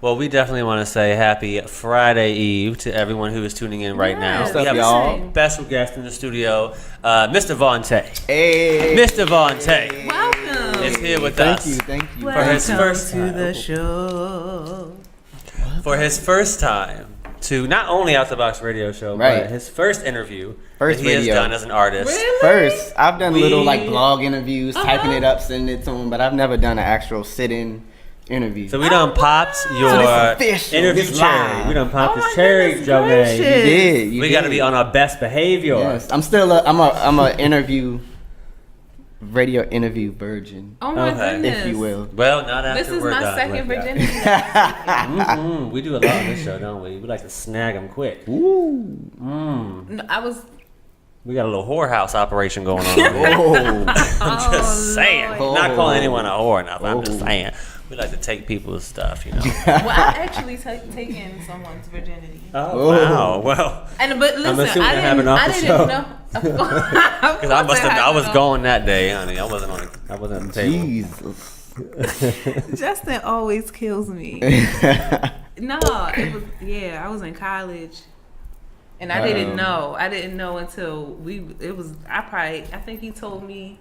Well, we definitely want to say happy Friday Eve to everyone who is tuning in right now. What's We up, have y'all? a special guest in the studio, Mr. Vontae. Hey. Mr. Vontae Welcome. is here with Thank us. you. For his first to time. the show. For his first time to not only Out the Box radio show, Right. but his first interview First that he video. has done as an artist. Really? First, I've done little like We- blog interviews, typing it up, sending it to them, but I've never done an actual sit-in interview. So we done popped your So this official, interview this cherry. live. We done popped Oh this my cherry, goodness Joe gracious. May. You did. You We did. got to be on our best behavior. Yes, I'm still. I'm a interview, radio interview virgin, Oh my Okay. goodness. if you will. Well, not after This is we're my done second with that. virginity. We do a lot on this show, don't we? We like to snag them quick. Ooh. No, I was. We got a little whorehouse operation going on over here. Oh. I'm just saying. Lord. Not calling anyone a whore or nothing. I'm just Oh. saying. We like to take people's stuff, you know. Well, I actually taken someone's virginity. Oh, wow. Well, But listen, assuming I they're having didn't. off I the didn't show. know. because I was going that day, honey. I wasn't at the table. Jesus. Justin always kills me. No, it was I was in college, and I didn't know. I didn't know until I think he told me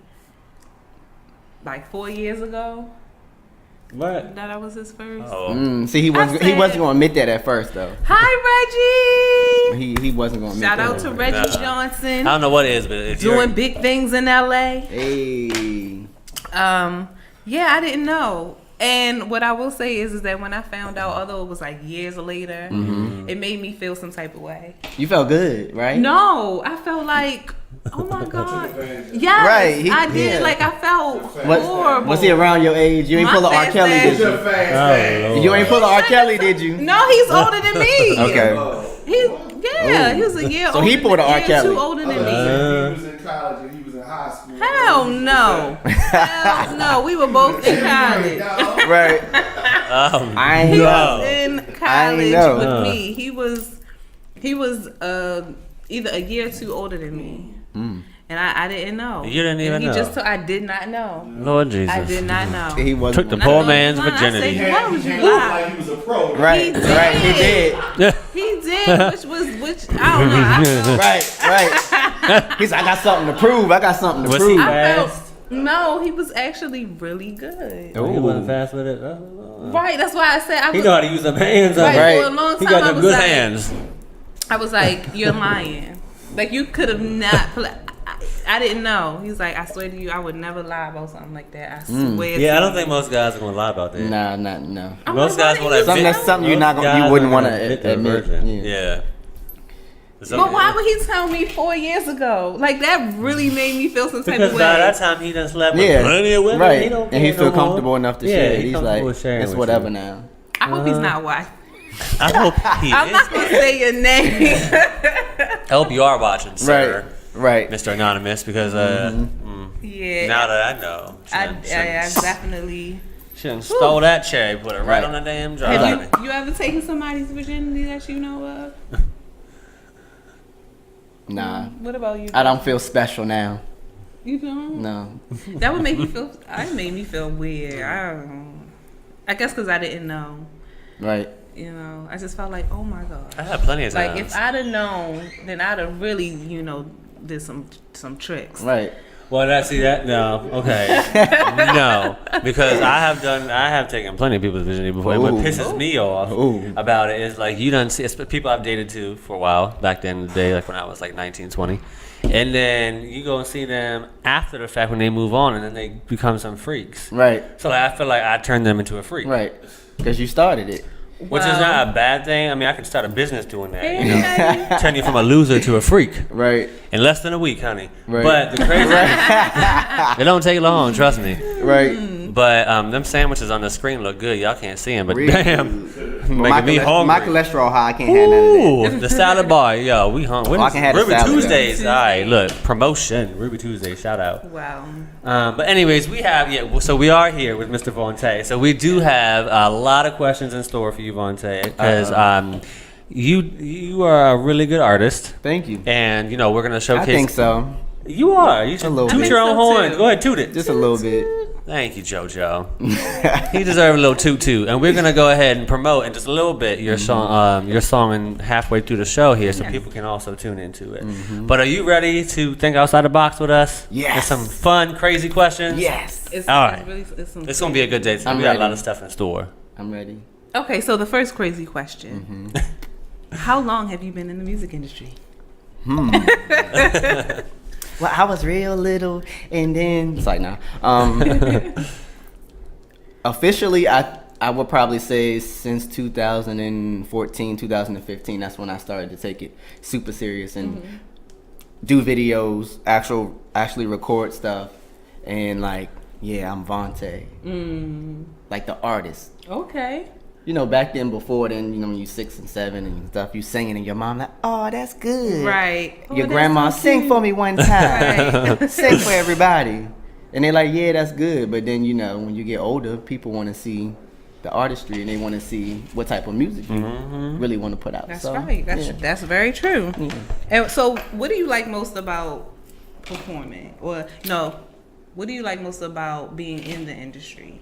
like 4 years ago What? that I was his first. Oh. See, he wasn't going to admit that at first, though. Hi, Reggie. He wasn't going to admit Shout that. out to Reggie I Johnson don't know what it is, but if you're doing big things in LA. Hey. Yeah, I didn't know. And what I will say is that when I found out, although it was like years later, it made me feel some type of way. You felt good, right? No, I felt like, oh my God. Yes, Right, I did. yeah. Like, I felt horrible. Was he around your age? You ain't My pull a R. fast Kelly, ass. did you? Oh, Lord. You ain't pull a R. Kelly, did you? No, he's older than me. Okay. He was a year So older he pulled a R. year Kelly. Two older than me. He was in college and he was in high school. Hell no. Hell no. We were both in college. Right. I ain't He know. was in I college ain't know. with me. He was either a year or two older than me. And I didn't know. You didn't even and he know. just I did not know. Lord Jesus. I did not know. He wasn't. Took the And I poor know man's you lying. I virginity. said, why would you He lie? like he was a pro. Right. He Right. He did. He did, which I don't know. I felt, Right. He's like, I got something to prove. I got something to Was prove. he I fast? felt no, he was actually really good. Oh, he wasn't fast with it. Oh. Right, that's why I said I He was know how to use them hands. right, Right. for a long He time. got I them was good like, hands. I was like, you're lying. Like you could have not. I didn't know. He's like, I swear to you, I would never lie about something like that. I swear. Yeah, to I don't you. think most guys are gonna lie about that. No. I'm Most like, guys why will didn't admit. you Something that's something you're most not gonna, guys you wouldn't are want gonna to admit they're admit. virgin. Yeah. But why would he tell me 4 years ago? Like that really made me feel some type Because of by way. that time he done slept with Yeah. plenty of women. Right. He don't And he care feel no more. comfortable enough to Yeah, share. he He's comfortable like, with sharing it's with whatever you. now. I hope he's not watching. I hope he I'm not gonna say your name. I hope you are watching, sir. Right. Mr. Anonymous, because Yeah. now that I know, I definitely. shouldn't stole that cherry, put it right on the damn jar. Have you ever taken somebody's virginity that you know of? Nah. What about you? I don't feel special now. You don't? No. That would make me feel. It made me feel weird. I don't know. I guess because I didn't know. Right. You know, I just felt like, oh my god. I had plenty of times. Like if I'd have known, then I'd have really, did some tricks. Right. Well, no, okay, no, because I have taken plenty of people's virginity before. And what Ooh. pisses me off Ooh. about it is like you done see people I've dated too for a while back then in the day, like when I was like 19, 20, and then you go and see them after the fact when they move on, and then they become some freaks. Right. So like, I feel like I turned them into a freak. Right. Because you started it. Which is not a bad thing. I mean, I can start a business doing that. You know? Hey, Turn you from a loser to a freak Right. in less than a week, honey. Right. But the crazy, it don't take long. Trust me. Right. But them sandwiches on the screen look good. Y'all can't see them, but Really? damn, My making me chole- My hungry. cholesterol high. I can't have none of that. Ooh, the salad bar, yo, we hungry. Well, I can have the Ruby salad, Tuesdays. though. All right, look, promotion. Ruby Tuesday, shout out. Wow. But anyways, so we are here with Mr. Vontae. So we do have a lot of questions in store for you, Vontae, because you are a really good artist, Thank you. and we're gonna showcase. I think so. You are. You should A little toot bit. your I own think so, horn. too. Go ahead, toot it. Just a little bit. Thank you, JoJo. He deserves a little toot, and we're gonna go ahead and promote in just a little bit your song, and halfway through the show here, so people can also tune into it. But are you ready to think outside the box with us? Yes. With some fun, crazy questions. Yes. All right. It's gonna be a good day. I'm We got a ready. lot of stuff in store. I'm ready. Okay, so the first crazy question: how long have you been in the music industry? Well, I was real little, and then it's like nah. Officially, I would probably say since 2014, 2015. That's when I started to take it super serious and do videos, actually record stuff, and like, yeah, I'm Vontae, like the artist. Okay. You know, back then, before then, you know, when you 6 and 7 and stuff, you singing, and your mom like, oh, that's good. Right. Your Oh, grandma, that's so sing cute. for me one time. Right. Sing for everybody. And they're like, yeah, that's good. But then, you know, when you get older, people want to see the artistry, and they want to see what type of music you really want to put out. That's So, right. yeah. That's very true. Yeah. And so, what do you like most about performing? Or no, what do you like most about being in the industry?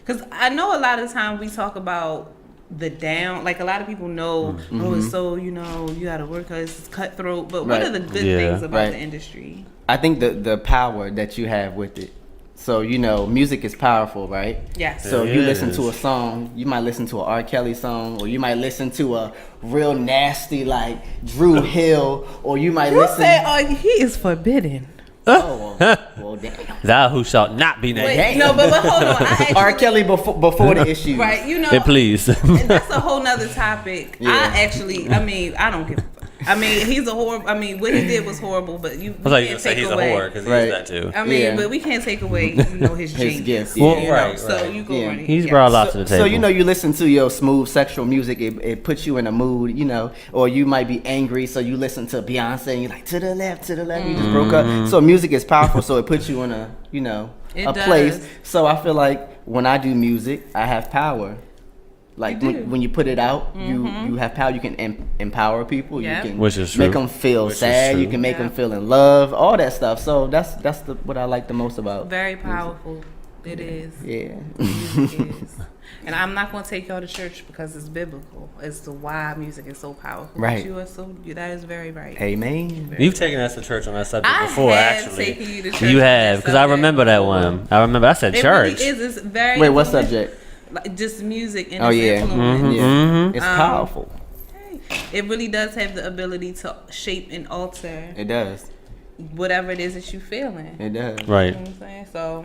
Because I know a lot of times we talk about the down, like a lot of people know, oh, it's so, you know, you got to work because it's cutthroat. But what Right. are the good Yeah. things about Right. the industry? I think the power that you have with it. So, you know, music is powerful, right? Yes. So It you listen is. to a song, you might listen to an R. Kelly song, or you might listen to a real nasty like Drew Hill, or you might You listen. say, oh, he is forbidden. Oh, well, damn. Thou who shalt not be named. Wait, no, but hold on. I actually, R. Kelly before the issue. right? You know, Hey, please. and that's a whole nother topic. Yeah. I mean, I don't give a fuck. I mean, he's a horrible. I mean, what he did was horrible, but I you thought you were can't gonna say take he's away. a whore because Right. he's that too. I mean, Yeah. but we can't take away, you know, his genius. gift, You yeah. know, Right, So right. you go Yeah. on it. He's Yeah. brought a lot to the table. So you know, you listen to your smooth sexual music, it puts you in a mood, you know, or you might be angry, so you listen to Beyonce and you're like, to the left, you just broke up. So music is powerful, so it puts you in a, you know, It a does. place. So I feel like when I do music, I have power. Like You do. when you put it out, you have power. You can empower people. Yeah. You can Which is make true. them feel Which is sad. You true. can make Yeah. them feel in love. All that stuff. So that's what I like the most about. Very powerful. It is. Yeah. Music is. And I'm not going to take y'all to church because it's biblical as to why music is so powerful. But Right. you are so. That is very right. Amen. You've taken us to church on that subject I before, have actually. taken you to church You on have, that because I subject remember that before. one. I remember. I said It church. really is. It's very. Wait, what subject? Like, just music and Oh its yeah, influence. yeah. It's powerful. It really does have the ability to shape and alter It does. whatever it is that you're feeling. It does. Right. You know what I'm saying? So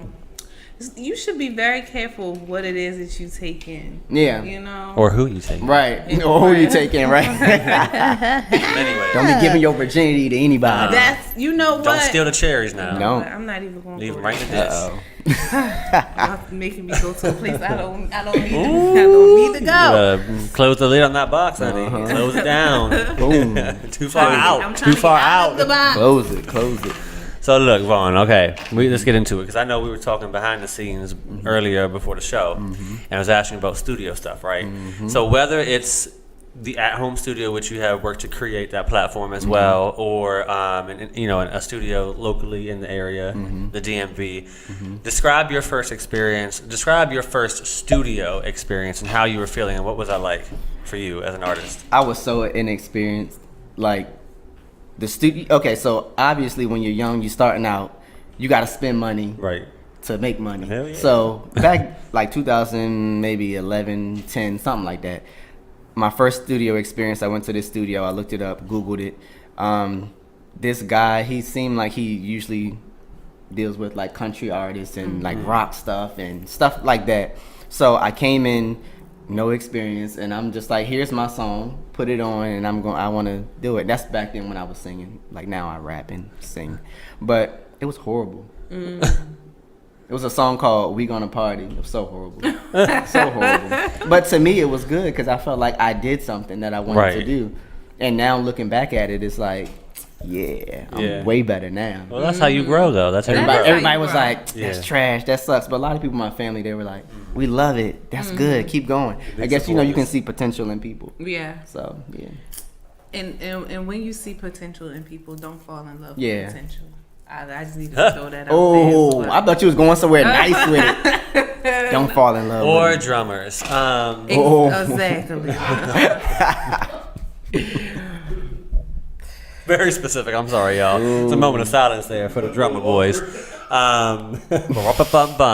you should be very careful what it is that you take in. Yeah. You know? Or who you take. Right. Or who you taking, right? Anyway, Don't be giving your virginity to anybody. That's, you know what? don't steal the cherries now. No. I'm not even going to Leave go them right in the dish. Uh-oh. making me go to a place I don't need to go. Close the lid on that box, honey. Close it down. Boom. Too far out. I'm trying Too to far get out of the out. box. Close it. So look, Vaughn. Okay, let's get into it because I know we were talking behind the scenes earlier before the show, and I was asking about studio stuff, right? So whether it's the at-home studio, which you have worked to create that platform as well, or a studio locally in the area, the DMV. Describe your first experience. Describe your first studio experience and how you were feeling, and what was that like for you as an artist? I was so inexperienced. Like the studio. Okay, so obviously when you're young, you're starting out, you got to spend money Right. to make money. Hell yeah. So back like 2000, maybe 11, 10, something like that. My first studio experience, I went to this studio. I looked it up, Googled it. This guy, he seemed like he usually deals with like country artists and like rock stuff and stuff like that. So I came in, no experience, and I'm just like, here's my song, put it on, and I want to do it. That's back then when I was singing. Like now I rap and sing, but it was horrible. It was a song called "We Gonna Party." It was so horrible, so horrible. But to me, it was good because I felt like I did something that I wanted to Right. do. And now looking back at it, it's like, yeah, I'm Yeah. way better now. Well, that's how you grow, though. That's how you Everybody, grow. how everybody you was grow. like, that's Yeah. trash, that sucks. But a lot of people in my family, they were like, we love it, that's good, keep going. I guess, you know, you can see potential in people. Yeah. So, yeah. And when you see potential in people, don't fall in love Yeah. with potential. I just need to throw that out Oh, there. I thought you was going somewhere nice with it. Don't fall in love. Or with drummers. Exactly. Very specific. I'm sorry, y'all. It's a moment of silence there for the drummer boys. Bum,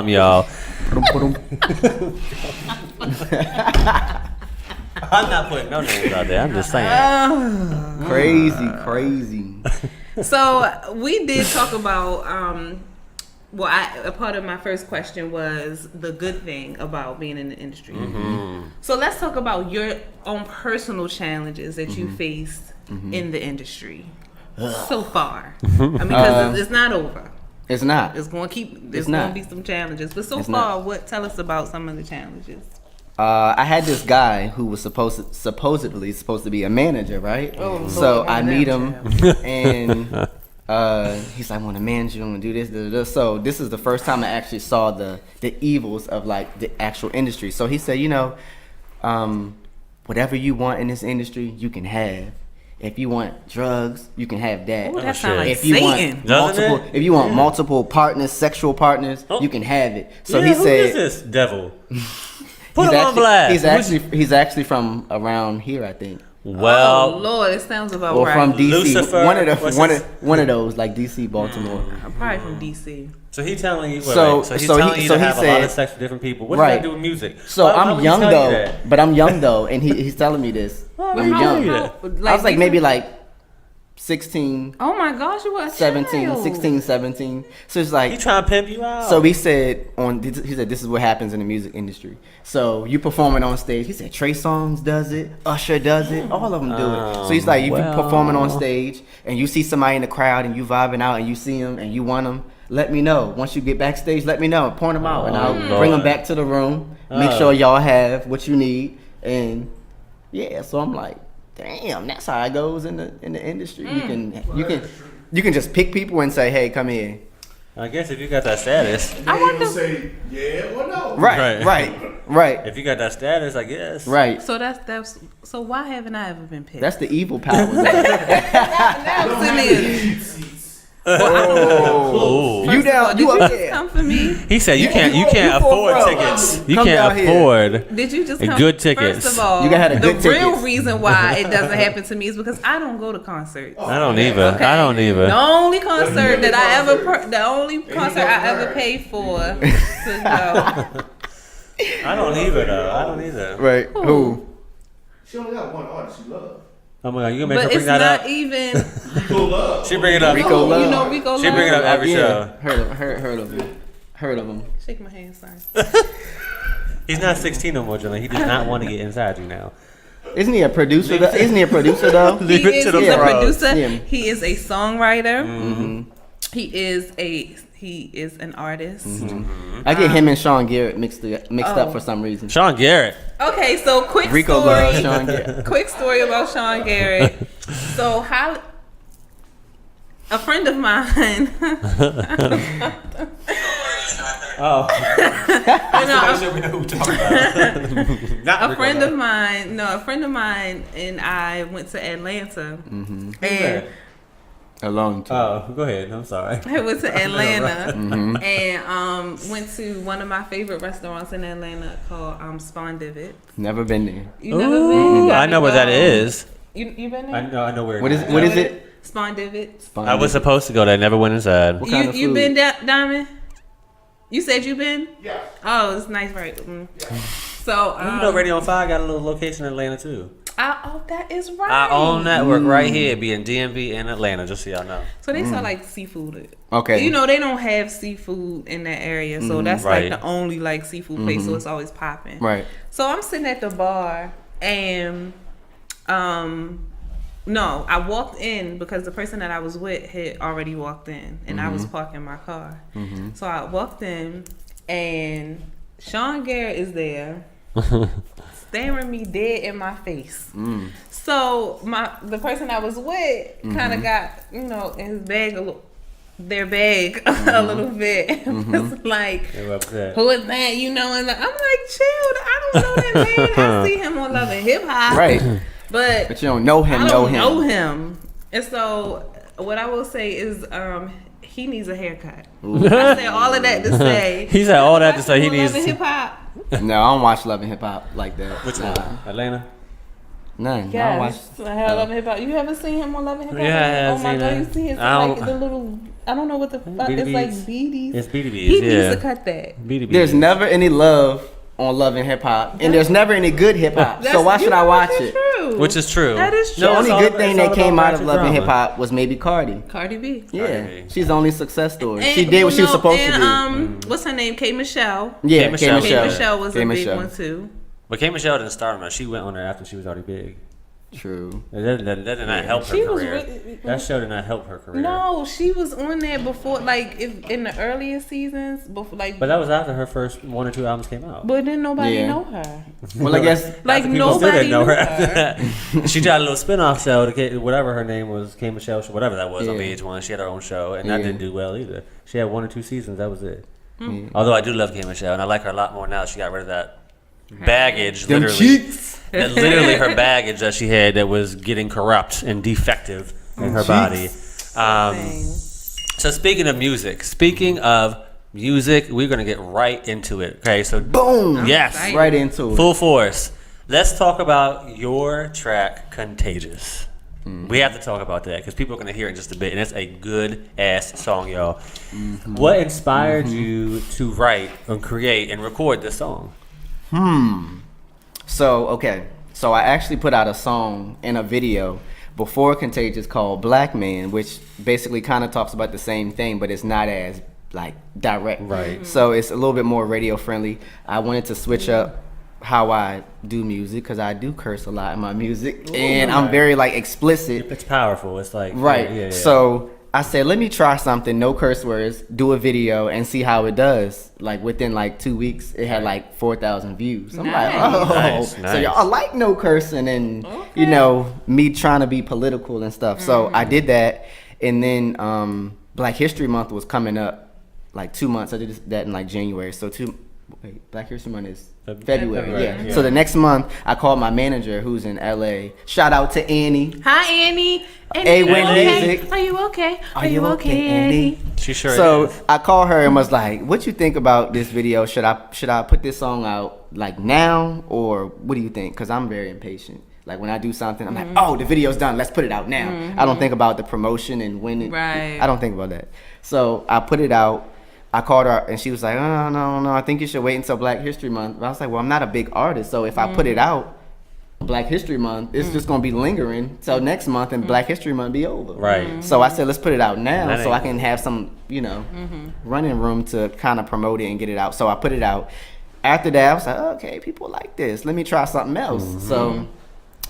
y'all. I'm not putting no names out there. I'm just saying. Crazy. So we did talk about. A part of my first question was the good thing about being in the industry. Mm-hmm. So let's talk about your own personal challenges that you faced in the industry so far. I mean, because it's not over. It's not. It's going to keep. There's It's not. going to be some challenges, but so It's far, not. tell us about some of the challenges. I had this guy who was supposedly supposed to be a manager, right? Oh, so Lord, I that meet him, child. and he's like, "I want to manage you and do this, da, da, da." So this is the first time I actually saw the evils of like the actual industry. So he said, whatever you want in this industry, you can have. If you want drugs, you can have that. Ooh, that shit. sounds like If you Satan. want Doesn't multiple, it? if you want multiple partners, sexual partners, you can have it. So yeah, he who said, is this devil? Put he's him on blast. He's actually from around here, I think. Well, Oh Lord, it sounds about Or right. from DC, Lucifer, what's one of those like DC, Baltimore. I'm probably from DC. so he telling you. So- So he's so telling he- you so to he have a lot said- of sex with different people. What Right. does that do with music? So Why I'm would he young tell you though, that? but I'm young though, and he's telling me this. I'm young. Yeah. I was like maybe like 16, Oh my gosh, you were a 17, child. 16, 17. So it's He like, trying to pimp you out. so he said this is what happens in the music industry. So you performing on stage. He said Trey Songz does it, Usher does it, all of them do it. So he's like, if you performing on stage and you see somebody in the crowd and you vibing out and you see them and you want them, let me know. Once you get backstage, let me know. Point them out and I'll bring them back to the room. Make sure y'all have what you need. And yeah, so I'm like, damn, that's how it goes in the industry. You can just pick people and say, hey, come here. I guess if you got that status, I wonder. Say yeah or no. Right. if you got that status, I guess. Right. So that's so why haven't I ever been picked? That's the evil power. now Don't send have me any cheap seats. Oh. You down? Did You you up just there? come for me? He said you can't you afford bro. tickets. You Come can't down here. afford. Did you just come? Good tickets. First of all, You gotta have a the good real tickets. reason why it doesn't happen to me is because I don't go to concerts. I don't either. Okay. I don't either. The only concert the that I ever, concert. the only concert I ever paid for to go. I don't either though. I don't either. Right. Who? She only got one artist she loves. Oh my god, you gonna make her But bring it's that not up? even. Rico Love. She bring it up. Rico Love. You know Rico She bring it up Love? every show. Heard of him. Shake my hand, son. He's not 16 no more, Julian. He does not want to get inside you now. Isn't he a producer? Isn't he a producer though? Leave He it is to the he's a pros. producer. Yeah. He is a songwriter. Mm-hmm. He is an artist. I get him and Sean Garrett mixed up Oh. for some reason. Sean Garrett. Okay, so quick Rico loves story. Sean Garrett. Quick story about Sean Garrett. So a friend of mine. Oh. You know, we know who we're talking about. Not a friend of mine and I went to Atlanta. And A long time. Oh, go ahead. I'm sorry. I went to Atlanta and went to one of my favorite restaurants in Atlanta called Spawn Divot. Never been there. You never been? You Ooh, gotta I know where go. that is. You been there? I know where. What is it what is it? Spawn Divot. I was supposed to go there. Never went inside. What kind of You food? been Diamond? You said you been? Yeah. Oh, it's nice, right? So You know, Radio on 5 got a little location in Atlanta too. oh, that is right. Our own network right here, being DMV in Atlanta. Just so y'all know. So they sell like seafood. Okay. You know they don't have seafood in that area, so that's Right. like the only like seafood place. So it's always popping. Right. So I'm sitting at the bar and no, I walked in because the person that I was with had already walked in and I was parking my car. So I walked in and Sean Garrett is there staring me dead in my face. So the person I was with kind of got, in his bag their bag a little bit. Was like, They were upset. who is that? And I'm like, chill. I don't know that man. I see him on Love and Hip Hop. Right. But you don't know him. I don't know him. And so what I will say is he needs a haircut. I said all of that to say. He said all that to say he needs. Hip hop. No, I don't watch Love and Hip Hop like that. Which one? Atlanta. None. I don't Yes, watch. I have Love and Hip Hop. You haven't seen him on Love and Hip Hop? Yeah, I have Oh my seen god, that. you see his I like don't- the little. I don't know what the fuck. It's BDBs. like BDs. It's BDBs. He Yeah. needs to cut that. BDBs. There's never any love on Love and Hip Hop, and there's never any good hip hop. So why should I watch it? True. Which is true. That is true. The No, only it's all good about- thing it's that all came about out of ratchet Love and drama. Hip Hop was maybe Cardi. Cardi B. Yeah, B. she's the only success story. And, She did what she was supposed to do. What's her name? K. Michelle. Yeah, K. K. Michelle. Michelle. K. Michelle was K. a big Michelle. one too. But K. Michelle didn't start on her. She went on there after she was already big. True. That did not help her She was career. really- That show did not help her career. No, she was on there before, like in the earlier seasons, before like. But that was after her first 1 or 2 albums came out. But then nobody Yeah. know her. Well, I guess Like People still nobody didn't know knew her after her. that. She tried a little spin-off show, whatever her name was, K. Michelle, whatever that was on Yeah. VH1. She had her own show, and that Yeah. didn't do well either. She had 1 or 2 seasons, that was it. Mm. Although I do love K. Michelle, and I like her a lot more now. She got rid of that baggage, them literally. cheeks. That literally her baggage that she had that was getting corrupt and defective in her body. So speaking of music, we're gonna get right into it. Okay, so Boom. yes, excited. Right into it. full force. Let's talk about your track, Contagious. We have to talk about that because people are gonna hear it in just a bit, and it's a good ass song, y'all. What inspired you to write and create and record this song? So, okay. So I actually put out a song and a video before Contagious called Black Man, which basically kind of talks about the same thing, but it's not as like direct. Right. So it's a little bit more radio friendly. I wanted to switch up how I do music because I do curse a lot in my music, and I'm very like explicit. It's powerful. It's like Right. Yeah. So I said, let me try something, no curse words, do a video and see how it does. Like within like 2 weeks, it had like 4,000 views. I'm Nice. like, oh, Nice, so nice. y'all like no cursing and you know me trying to be political and stuff. So I did that, and then Black History Month was coming up, like 2 months. I did that in like January. So Black History Month is February. February, Yeah. yeah. So the next month, I called my manager who's in LA. Shout out to Annie. Hi, Annie. Annie, Hey, are you Wendy. okay? Are you okay? Are you okay, Annie? She sure So is. I called her and was like, "What you think about this video? Should I put this song out like now, or what do you think?" Because I'm very impatient. Like when I do something, I'm like, "Oh, the video's done. Let's put it out now." I don't think about the promotion and when it. Right. I don't think about that. So I put it out. I called her and she was like, "Oh no, I think you should wait until Black History Month." But I was like, "Well, I'm not a big artist, so if I put it out Black History Month, it's just gonna be lingering till next month, and Black History Month be over." Right. So I said, let's put it out now, That so I ain't- can have some, running room to kind of promote it and get it out. So I put it out. After that, I was like, okay, people like this. Let me try something else. So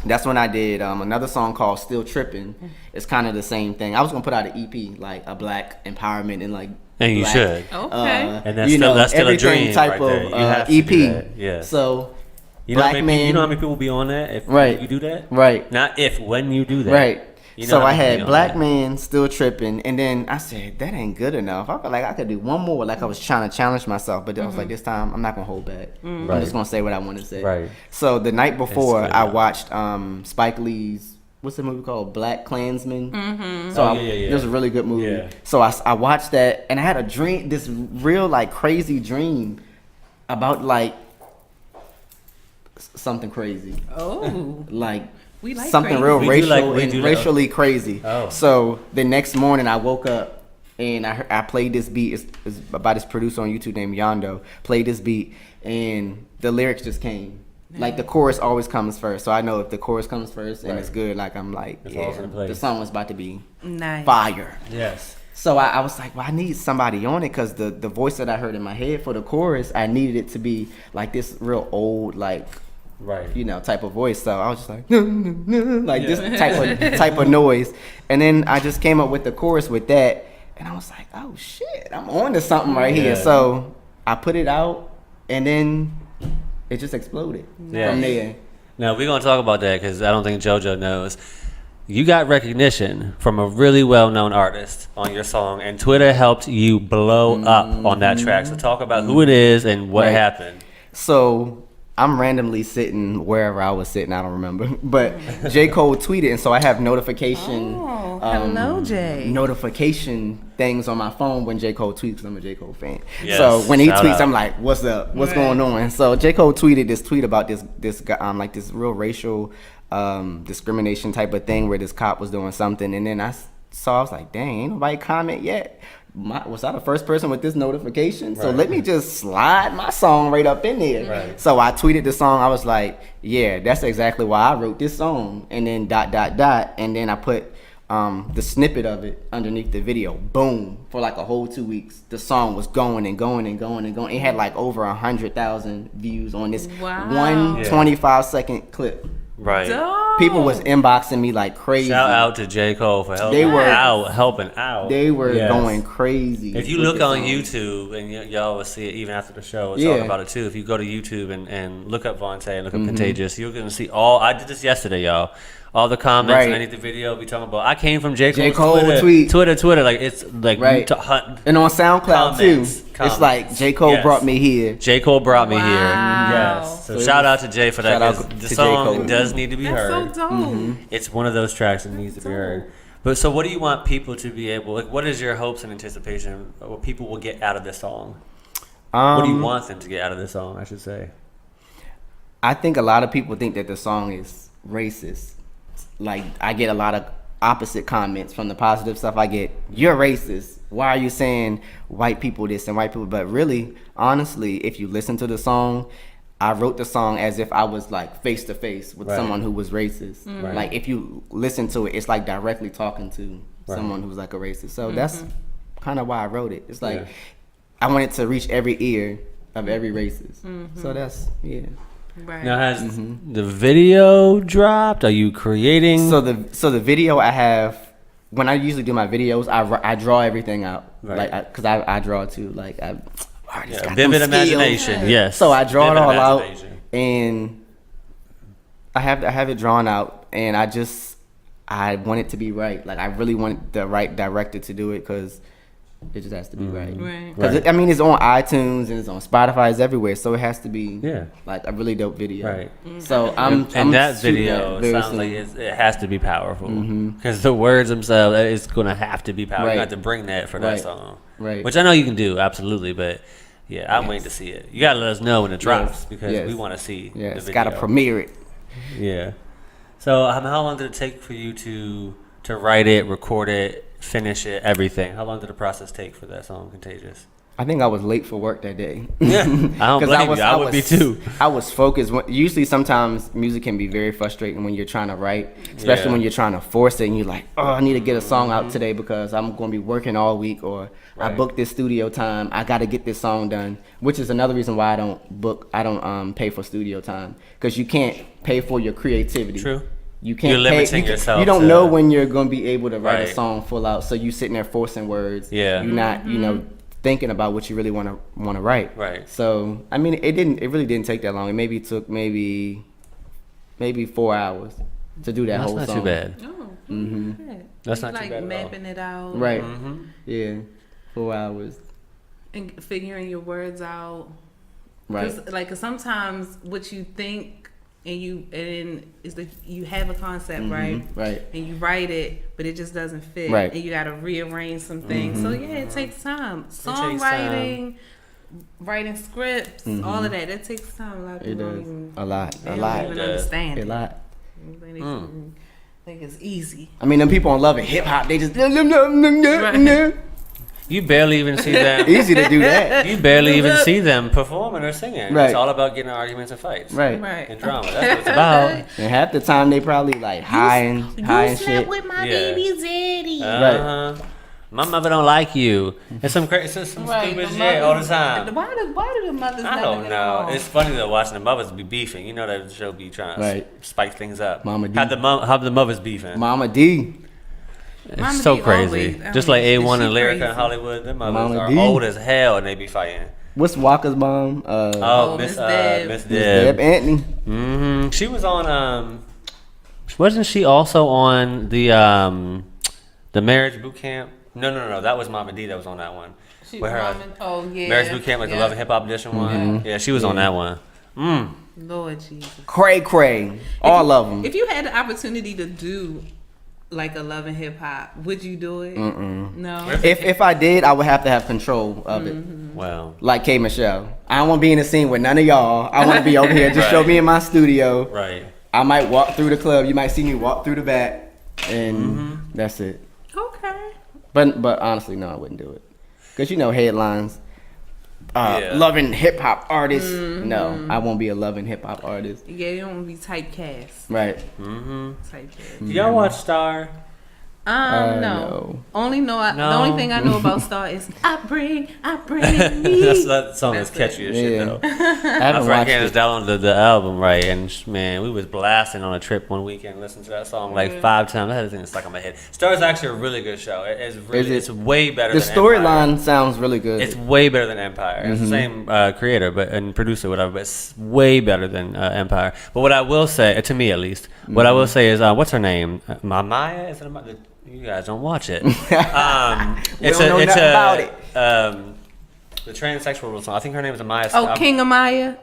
that's when I did another song called "Still Trippin'." It's kind of the same thing. I was gonna put out an EP, like a Black empowerment and like. And you black, should. Okay. And that's still a everything dream type right there. of You have to EP. do that. Yeah. So. You know, Black how many, man. you know how many people be on that if Right. you do that? Right. Not if, when you do that. Right. You know So how I many had be on Black that. Man, Still Tripping, and then I said, that ain't good enough. I felt like I could do one more, like I was trying to challenge myself, but then I was like, this time I'm not gonna hold back. I'm Right. just gonna say what I want to say. Right. So the night before, good, I yeah. watched Spike Lee's, what's the movie called? Black Klansman. So Oh, yeah. it was a really good movie. Yeah. So I watched that, and I had a dream, this real like crazy dream about like something crazy. Oh. Like We like something crazy. real We do racial like- we and do like- racially crazy. Oh. So the next morning I woke up and I played this beat. It's by this producer on YouTube named Yondo. Played this beat and the lyrics just came. Like the chorus always comes first, so I know if the chorus comes first and Right. it's good, like I'm like, It's all in place. the song was about to be Nice. fire. Yes. So I was like, well, I need somebody on it because the voice that I heard in my head for the chorus, I needed it to be like this real old, like, Right. type of voice. So I was just like, like this type of noise. And then I just came up with the chorus with that, and I was like, oh shit, I'm on to something right here. Yeah. So I put it out, and then it just exploded Yeah. from there. Now, we're going to talk about that because I don't think JoJo knows. You got recognition from a really well-known artist on your song, and Twitter helped you blow up on that track. So talk about who it is and what Right. happened. So I'm randomly sitting wherever I was sitting. I don't remember, but J. Cole tweeted, and so I have notification. Oh, hello, Jay. Notification things on my phone when J. Cole tweets. 'Cause I'm a J. Cole fan. Yes, So when he shout tweets, out. I'm like, "What's up? What's Right. going on?" So J. Cole tweeted this tweet about this guy, like this real racial discrimination type of thing where this cop was doing something, and then I was like, "Dang, ain't nobody comment yet." Was I the first person with this notification? So Right. let me just slide my song right up in there. Right. So I tweeted the song. I was like, yeah, that's exactly why I wrote this song. And then ... And then I put the snippet of it underneath the video. Boom. For like a whole 2 weeks. The song was going and going and going and going. It had like over 100,000 views on this Wow. one Yeah. 25-second clip. Right. Dope. People was inboxing me like crazy. Shout out to J. Cole for helping They were- helping out. They were Yes. going crazy. If you with look the on song. YouTube, and y'all will see it even after the show, it's Yeah. talking about it too. If you go to YouTube and look up Vontae and look up Contagious, you're going to see I did this yesterday, y'all. All the comments Right. underneath the video be talking about, I came from J. J. Cole's Cole Twitter. tweet. Twitter. Like, it's like, Right. And on SoundCloud Comments. too. It's like J. Cole Yes. brought me here. J. Cole brought me here. Wow. Yes. So So shout out to Jay for that. shout out 'Cause to the J. song Cole. does need to be That's heard. so dope. It's one of those tracks that needs to be heard. But so what do you want people to be able, like, what is your hopes and anticipation of what people will get out of this song? What do you want them to get out of this song, I should say? I think a lot of people think that the song is racist. Like, I get a lot of opposite comments from the positive stuff. I get, you're racist. Why are you saying white people this and white people? But really, honestly, if you listen to the song, I wrote the song as if I was like face to face with Right. someone who was racist. Right. Like, if you listen to it, it's like directly talking to Right. someone who's like a racist. So that's kind of why I wrote it. It's like, Yeah. I want it to reach every ear of every racist. So that's, yeah. Right. Now, has the video dropped? Are you creating? So the video I have, when I usually do my videos, I draw everything out, Right. like because I draw too, like I artists got vivid them skills. imagination, yes. So I draw it Vivid all out, imagination. and I have it drawn out, and I want it to be right. Like, I really want the right director to do it because it just has to be right. Right. Because Right. I mean, it's on iTunes and it's on Spotify, it's everywhere, so it has to be Yeah. like a really dope video. Right. So I'm And that shooting video that very sounds like soon. it has to be powerful because the words themselves, it's going to have to be powerful. Right. You have to bring that for that Right. song, Right. which I know you can do absolutely. But yeah, I'm waiting to see it. You got to let us know when it drops Yes. because Yes. we want to see. Yeah, the it's video. got to premiere it. Yeah. So how long did it take for you to write it, record it, finish it, everything? How long did the process take for that song, Contagious? I think I was late for work that day. Yeah, I don't 'Cause blame you. I would be too. I was focused. Usually, sometimes music can be very frustrating when you're trying to write, especially Yeah. when you're trying to force it and you're like, oh, I need to get a song out today because I'm going to be working all week, or I Right. booked this studio time. I got to get this song done, which is another reason why I don't pay for studio time, because you can't pay for your creativity. True. You can't. You're limiting yourself You don't to- know when you're going to be able to write Right. a song full out, so you sitting there forcing words. Yeah. You're not, thinking about what you really want to write. Right. So I mean, it really didn't take that long. It maybe took maybe 4 hours to do that That's whole not song. too bad. Oh, good. That's You not too like bad at all. mapping it out, Right. Yeah. 4 hours. and figuring your words out. Right. 'Cause sometimes what you think and is that you have a concept, right? Right. And you write it, but it just doesn't fit, Right. and you got to rearrange some things. So yeah, it takes time. takes Songwriting, writing scripts, all of that. That takes time. A lot of It people does. don't even, A lot. they A don't lot. even It does. understand A it. lot. They think it's easy. I mean, them people on Love and Hip Hop, they just You barely even see them. easy to do that. You barely even see them performing or singing. Right. It's all about getting in arguments and fights. Right. Right. And drama. That's what it's about. And half the time they probably like high and shit. with my Yeah. baby's daddy. Uh-huh. My mother don't like you. It's some crazy, some stupid the shit mothers- all the time. Why do the mothers I never don't get know. along? It's funny though watching the mothers be beefing. You know that show be trying to Right. spike things up. Mama D. Have the mothers beefing. Mama D. It's Mama so D crazy. always- Just like I mean, A1 she and Lyrica crazy. in Hollywood, them mothers Mama are D. old as hell and they be fighting. What's Walker's mom? Oh, Miss Miss Deb. Miss Miss Deb Deb. Anthony. Mm-hmm. She was on. Wasn't she also on the marriage boot camp? No. That was Mama D. That was on that one. She, With her oh yeah. marriage boot camp, like the Love and Hip Hop edition one. Yeah, she was on that one. Lord Jesus. Cray. All of them. If you had the opportunity to do like a love and hip hop, would you do it? No. If I did, I would have to have control of it. Wow. Like K Michelle. I don't want to be in the scene with none of y'all. I want to be over here. Just show me in my studio. Right. I might walk through the club. You might see me walk through the back, and that's it. Okay. But honestly, no, I wouldn't do it. Cause headlines. Yeah. Loving hip hop artist. No, I won't be a loving hip hop artist. Yeah, you don't want to be typecast. Right. Typecast. Do y'all watch Star? No. No. The only thing I know about Star is I bring me. That song is That's catchy as shit Yeah. though. I My haven't friend watched Candace it. downloaded the album, right? And man, we was blasting on a trip one weekend, listening to that song like 5 times. I had the thing stuck on my head. Star is actually a really good show. It's really, it's way better. The than Empire. storyline sounds really good. It's way better than Empire. It's the same creator, and producer, whatever. But it's way better than Empire. But what I will say, to me at least, what I will say is, what's her name? Maya? Is it Amaya? You guys don't watch it. We don't know nothing about it. The transsexual song. I think her name is Amaya Oh, Scott. King Amaya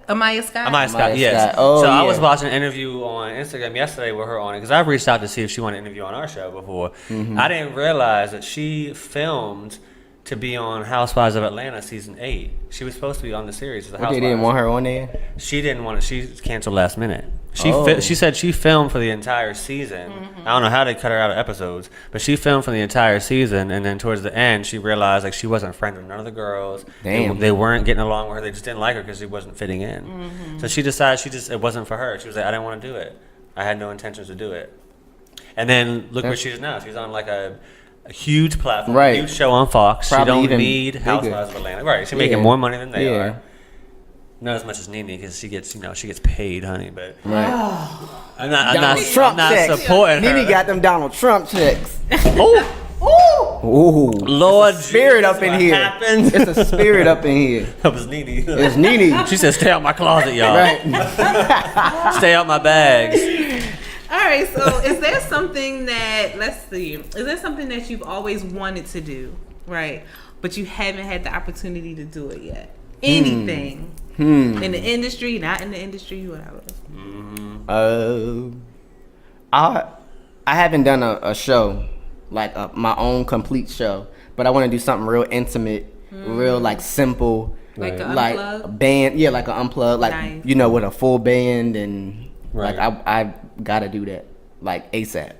Scott. Amaya Scott, yes. Scott. Oh, so I yeah. was watching an interview on Instagram yesterday with her on it because I've reached out to see if she wanted to interview on our show before. I didn't realize that she filmed to be on Housewives of Atlanta season 8. She was supposed to be on the series of the They Housewives. didn't want her on there. She didn't want it. She canceled last minute. Oh. She said she filmed for the entire season. I don't know how they cut her out of episodes, but she filmed for the entire season, and then towards the end, she realized like she wasn't friends with none of the girls. Damn. They weren't getting along with her. They just didn't like her because she wasn't fitting in. So she decided it wasn't for her. She was like, I didn't want to do it. I had no intentions to do it. And then look where she is now. She's on like a huge platform, Right. huge show on Fox. Probably she don't even need bigger. Housewives of Atlanta. Right. She's making Yeah. more money than they Yeah. are. Not as much as Nene because she gets paid, honey. But Right. I'm not Trump checks. supporting her. Nene got them Donald Trump checks. Oh, Ooh. Lord, It's a spirit Jesus, up in what here. happened? It's a spirit up in here. That was Nene. It's Nene. She said, "Stay out my closet, y'all. Right. Stay out my bags." All right, so is there something that, let's see, is there something that you've always wanted to do, right? But you haven't had the opportunity to do it yet? Anything. In the industry, not in the industry, whatever. I haven't done a show, like my own complete show, but I want to do something real intimate, real like simple, Like an like unplugged? a band, like an unplugged, like Nice. with a full band and Right. like I gotta do that like ASAP.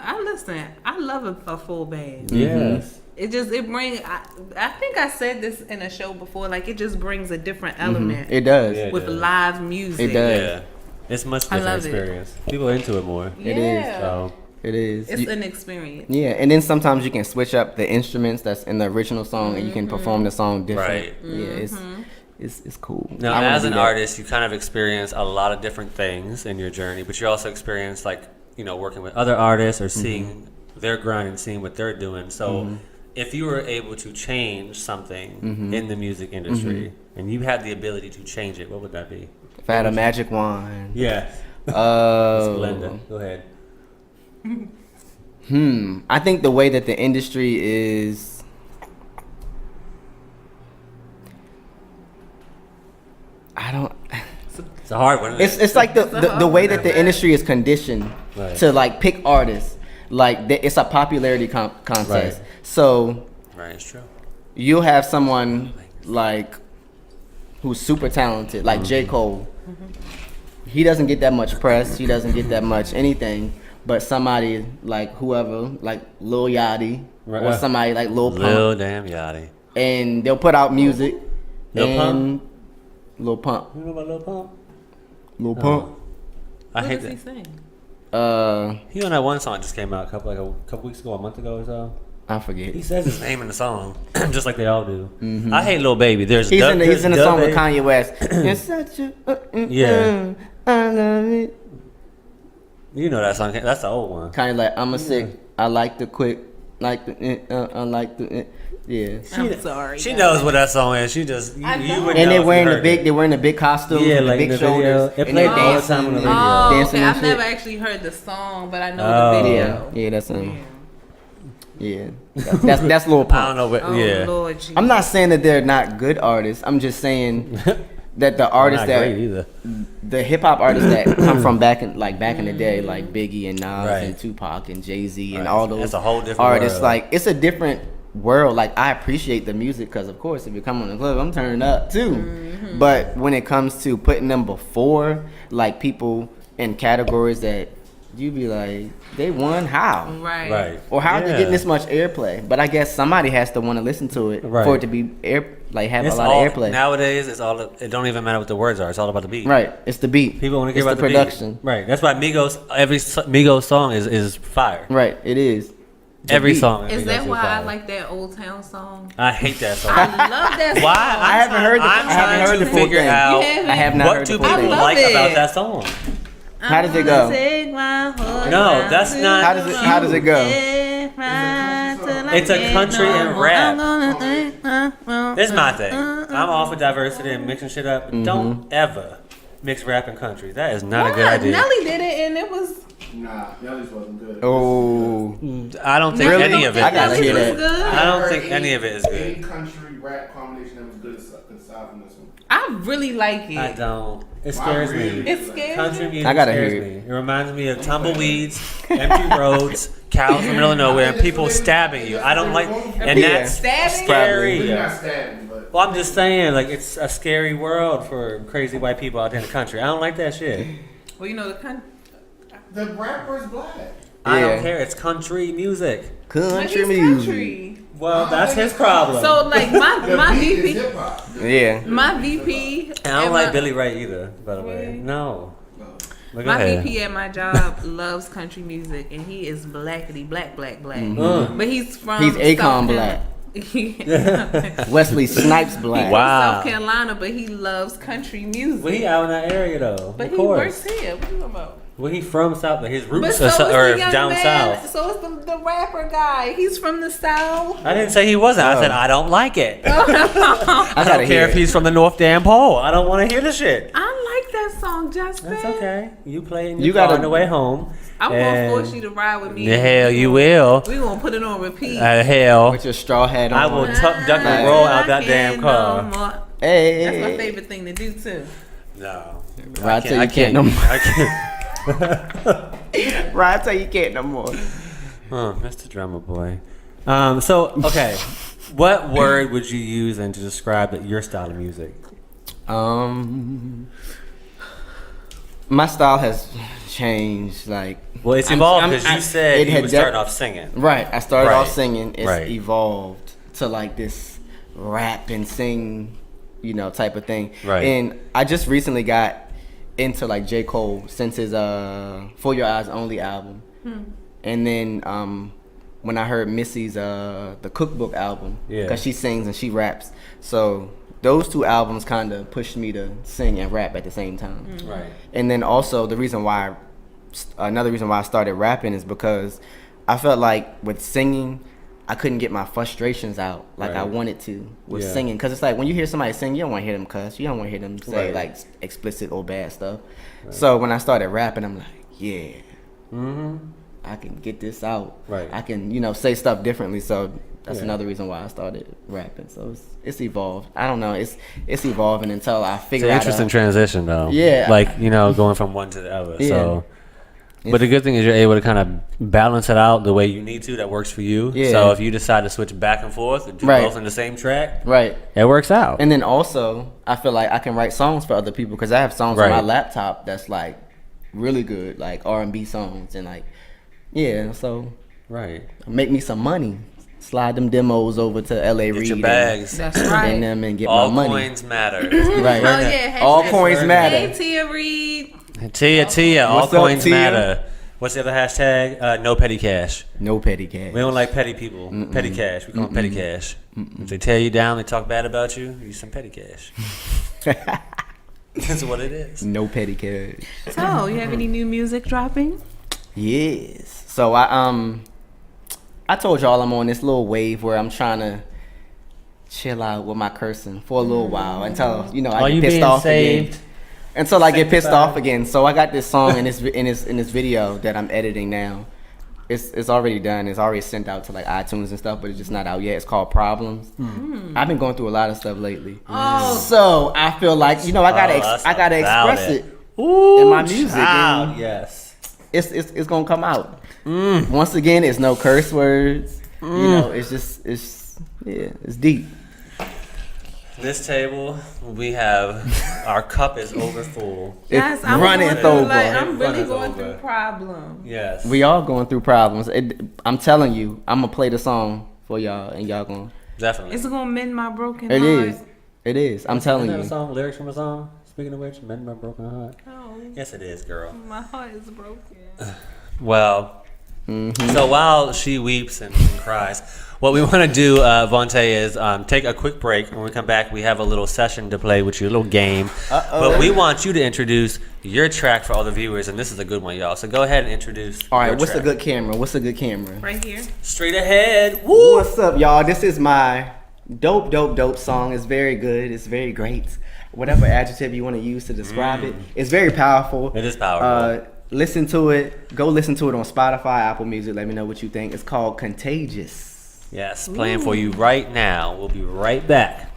I love a full band. Yes. It brings, I think I said this in a show before, like it just brings a different element It does. Yeah. with live music. It does. Yeah. It's much I different love it. experience. People are into it more. Yeah. It is. So It is. It's You- an experience. yeah, and then sometimes you can switch up the instruments that's in the original song, and you can perform the song different. Right. Yeah, it's cool. now, I wanna as do an that. artist, you kind of experience a lot of different things in your journey, but you also experience like working with other artists or seeing their grind and seeing what they're doing. So, if you were able to change something in the music industry and you had the ability to change it, what would that be? If I had a magic wand. Yeah. Uh, Glenda, go ahead. I think the way that the industry is, I don't. It's a hard one. Isn't It's like the way that the industry is conditioned Right. to like pick artists. Like it's a popularity contest. Right. So right, it's true. you'll have someone like who's super talented, like J. Cole. He doesn't get that much press. He doesn't get that much anything. But somebody like whoever, like Lil Yachty, Right. or somebody like Lil Pump, Lil damn Yachty. and they'll put out music. Lil and Lil Pump. You know about Lil Pump? Lil Pump. I What hate does he that. sing? He on that one song that just came out a couple weeks ago, a month ago or so. I forget. He says his name in the song, just like they all do. I hate Lil Baby. There's He's in the Dub song with Baby. Kanye West. You're such a Yeah. I love it. You know that song? That's the old one. Kind of like I'm a sick. I like the quick, like the I like the yeah. I'm sorry. She guys. knows what that song is. She just I know. would And know they're if wearing you the heard big. it. They're wearing the big costumes, Yeah, and like the in big the video. shoulders, It and they're played all the dancing. time on the and radio. Oh, dancing okay. and I've never shit. actually heard the song, but I know Oh. the Yeah, video. yeah, that's him. Yeah, that's Lil I don't Pump. know, but Oh yeah. Lord, Jesus. I'm not saying that they're not good artists. I'm just saying that the artists Not that great either. the hip hop artists that come from back in the day, like Biggie and Nas Right. and Tupac and Jay-Z and Right. all those That's a whole different artists, world. like it's a different world. Like I appreciate the music because of course if you come on the club, I'm turning up too. Mm-hmm. But when it comes to putting them before like people in categories that you be like, they won how? Right. Right. Or how are they Yeah. getting this much airplay? But I guess somebody has to want to listen to it Right. for it to be have It's a lot all, of airplay. nowadays. It's all. It don't even matter what the words are. It's all about the beat. Right. It's the beat. People want to It's hear about the the production. beat. Right. That's why every Migos song is fire. Right. It is. The Every beat. song. Is Migos that why I fire. like that Old Town song? I hate that song. I love that song. Why? I haven't heard the- I'm I haven't trying heard to the full figure thing. out You haven't? I have not what heard do the full people thing. love like it. about that song. How does it go? No, that's not. How does it go? It's a country and rap. This is my thing. I'm all for diversity and mixing shit up. Mm-hmm. Don't ever mix rap and country. That is not a good Why? idea. Nelly did it, and it was. Nah, Nelly's wasn't good. Oh. I don't think Really? any of it. I gotta is hear good. that. Good. I don't think any of it is Any good. country rap combination that was good aside from this one. I really like it. I don't. It scares me. It scares Country me. music I gotta scares hear me. It reminds me of tumbleweeds, empty roads, cows in the middle of nowhere, and people stabbing you. I don't like, and Yeah. that's Stabbing? scary. We're not stabbing, but Well, I'm just saying, like, it's a scary world for crazy white people out there in the country. I don't like that shit. Well, you know the country. the rapper's black. I don't Yeah. care. It's country music. Country music. Country. Well, that's his problem. So like my The beat is VP, hip hop. Yeah. my VP. and I don't at like my- Billy Ray either, by the way. Really? No. But go My ahead. VP at my job loves country music, and he is blackity black. Mm. But he's from. He's Akon South black. Carolina. Wesley Snipes black. Wow. South Carolina, but he loves country music. Well, he out in that area, though. but of he course. works here. What are you talking about? Well, he from South, but his But roots so are is or the young down man. south. So is the rapper guy. He's from the South. I didn't say he wasn't. I Oh. said I don't like it. I I gotta don't care hear if it. he's from the North Damn Pole. I don't want to hear the shit. I like that song, Justin. That's okay. You play in You your car gotta- on the way home. I'm gonna and force you to ride with me. The hell you will. We gonna put it on repeat. Hell. With your straw hat on. I will duck and roll out that damn car. No more. Hey. That's my favorite thing to do too. No. Right till you can't no more. I can't. Right till you can't no more. Oh, Mr. Drummer Boy. So, okay. What word would you use then to describe your style of music? My style has changed. Like, Well, it's I'm- evolved I'm- because I- you said it you had were de- starting off singing. right. I started off Right. singing. It's Right. evolved to like this rap and sing, type of thing. Right. And I just recently got into like J. Cole since his For Your Eyes Only album. And then when I heard Missy's the Cookbook album, Yeah. because she sings and she raps, so those two albums kind of pushed me to sing and rap at the same time. Right. And then also another reason why I started rapping is because I felt like with singing, I couldn't get my frustrations out like I Right. wanted to with Yeah. singing. Because it's like when you hear somebody sing, you don't want to hear them cuss. You don't want to hear them say Right. like explicit or bad stuff. So when I started rapping, I'm like, yeah, Mm-hmm. I can get this out. Right. I can, say stuff differently. So that's Yeah. another reason why I started rapping. So it's evolved. I don't know. It's evolving until I It's figure an out. interesting transition, though. Yeah. Like, going from one to the other. Yeah. So, but the good thing is you're able to kind of balance it out the way you need to. That works for you. Yeah. So if you decide to switch back and forth and do Right. both in the same track, Right. it works out. And then also, I feel like I can write songs for other people because I have songs on Right. my laptop that's like really good, like R&B songs and like, yeah. So Right. make me some money. Slide them demos over to LA Get Reid your bags. That's and right. them and get All my money. coins matter. Right. Oh yeah. All hashtag- coins matter. Hey Tia Reid. Tia, all What's up, coins Tia? matter. What's the other hashtag? No petty cash. No petty cash. We don't like petty people. Petty cash. We call them petty cash. If they tear you down, they talk bad about you, use some petty cash. That's what it is. No petty cash. So, you have any new music dropping? Yes. So I told y'all I'm on this little wave where I'm trying to chill out with my cursing for a little while until I Are get you pissed being off saved? again. Until I get pissed Sanctified? off again. So I got this song in this video that I'm editing now. It's already done. It's already sent out to like iTunes and stuff, but it's just not out yet. It's called Problems. I've been going through a lot of stuff lately. So I feel like I gotta express it in my music. And yes, it's gonna come out. Once again, it's no curse words. It's deep. This table, we have our cup is over full. Yes, I'm running going through, over. I'm really Runneth going over. through problems. Yes, We all going through problems. I'm telling you, I'm gonna play the song for y'all, and y'all gonna. definitely. It's gonna mend my broken It heart. is. It is. I'm telling Isn't that a you. song, lyrics from a song? Speaking of which, mend my broken heart. Oh, Yes, it is, girl. my heart is broken. Well, so while she weeps and cries, what we want to do, Vontae, is take a quick break. When we come back, we have a little session to play with you, a little game. But we want you to introduce your track for all the viewers, and this is a good one, y'all. So go ahead and introduce. All right. your What's a track. good camera? What's a good camera? Right here. Straight ahead. Woo! What's up, y'all? This is my dope song. It's very good. It's very great. Whatever adjective you want to use to describe it. It's very powerful. It is powerful. Listen to it. Go listen to it on Spotify, Apple Music. Let me know what you think. It's called Contagious. Yes, playing for you right now. We'll be right back.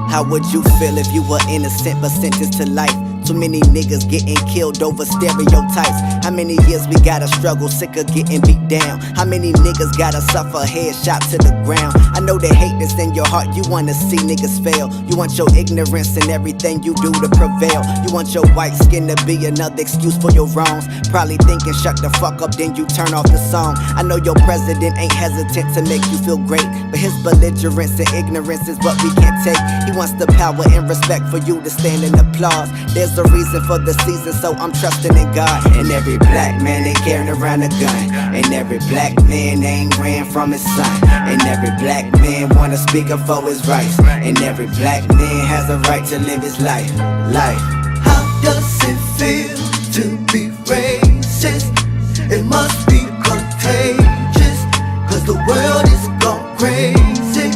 How would you feel if you were innocent but sentenced to life? Too many niggas getting killed over stereotypes. How many years we gotta struggle, sick of getting beat down? How many niggas gotta suffer headshot to the ground? I know that hate is in your heart, you wanna see niggas fail. You want your ignorance and everything you do to prevail. You want your white skin to be another excuse for your wrongs. Probably thinking shut the fuck up, then you turn off the song. I know your president ain't hesitant to make you feel great, but his belligerence and ignorance is what we can't take. He wants the power and respect for you to stand and applause. There's a reason for the season, so I'm trusting in God. And every black man ain't carrying around a gun, and every black man ain't ran from his son, and every black man wanna speak up for his rights, and every black man has a right to live his life. How does it feel to be racist? It must be contagious, 'cause the world is gone crazy.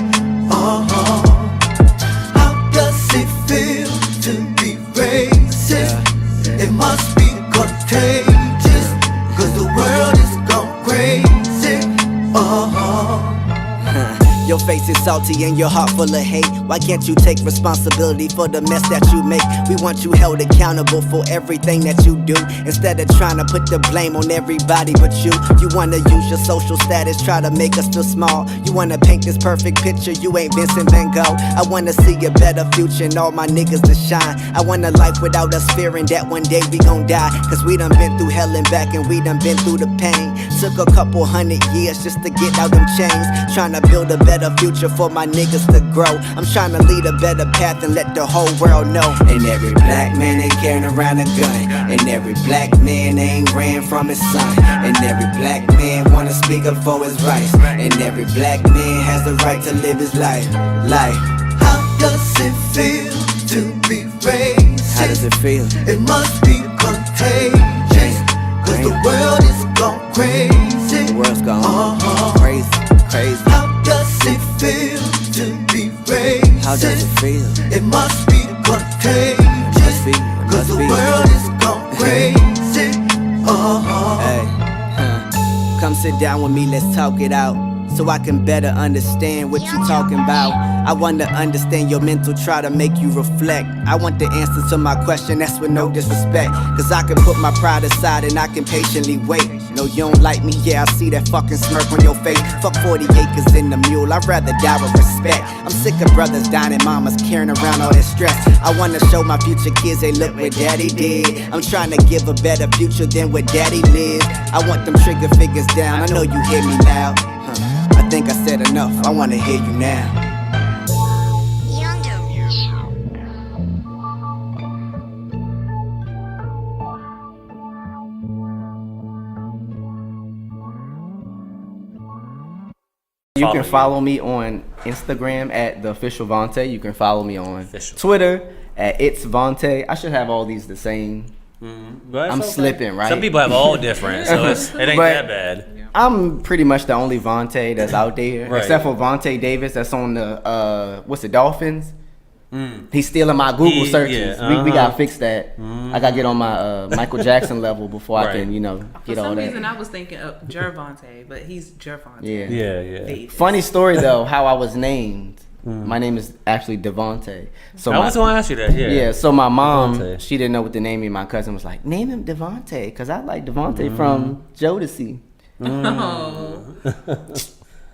How does it feel to be racist? It must be contagious, 'cause the world is gone crazy. Your face is salty and your heart full of hate. Why can't you take responsibility for the mess that you make? We want you held accountable for everything that you do, instead of trying to put the blame on everybody but you. You wanna use your social status, try to make us feel small. You wanna paint this perfect picture, you ain't Vincent Van Gogh. I wanna see a better future and all my niggas to shine. I want a life without us fearing that one day we gon' die, 'cause we done been through hell and back and we done been through the pain. Took a couple 100 years just to get out them chains, trying to build a better future for my niggas to grow. I'm trying to lead a better path and let the whole world know. And every black man ain't carrying around a gun, and every black man ain't ran from his son, and every black man wanna speak up for his rights, and every black man has the right to live his life. How does it feel to be racist? How does it feel? It must be contagious, 'cause the world is gone crazy. The world's gone crazy. How does it feel to be racist? How does it feel? It must be contagious, 'cause the world is gone crazy. Hey, come sit down with me, let's talk it out, so I can better understand what you talking about. I want to understand your mental, try to make you reflect. I want the answer to my question, that's with no disrespect, 'cause I can put my pride aside and I can patiently wait. No, you don't like me, yeah, I see that fucking smirk on your face. Fuck 40 acres in the mule, I'd rather die with respect. I'm sick of brothers dying and mamas carrying around all that stress. I want to show my future kids, hey, look what daddy did. I'm trying to give a better future than what daddy lived. I want them trigger figures down, I know you hear me now. I think I said enough, I wanna hear you now. You can follow me on Instagram at the official Vontae. You can follow me on Official. Twitter at it's Vontae. I should have all these the same. But it's I'm okay. slipping, right? Some people have all different, so it ain't But- that bad. Yeah. I'm pretty much the only Vontae that's out there, Right. except for Vontae Davis that's on the what's the Dolphins. He's stealing my Google searches. We gotta fix that. I gotta get on my Michael Jackson level before I can, For get all some that. reason, I was thinking of Gervonta, but he's Gervonta. Yeah. Davis. Funny story though, how I was named. My name is actually Devontae. So I was going to ask you that. Yeah. so my mom, Devontae. she didn't know what to name me. My cousin was like, name him Devontae, because I like Devontae from Jodeci. Oh.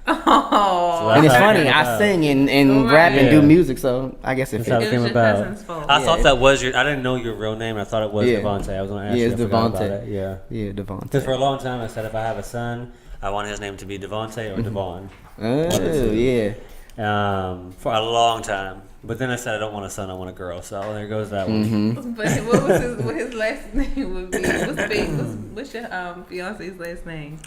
And it's funny, I sing and rap and do music, so I guess That's it how fits. it It was came your about. cousin's fault. I thought that was your. I didn't know your real name. I thought it was Yeah. Devontae. I was going to ask Yeah, you. it's I forgot about Devontae. it. Yeah. Yeah, Because Devontae. for a long time I said if I have a son, I want his name to be Devontae or Devon. Oh, yeah. For a long time. But then I said I don't want a son, I want a girl. So there goes that one. But what his last name would be? What's your fiance's last name?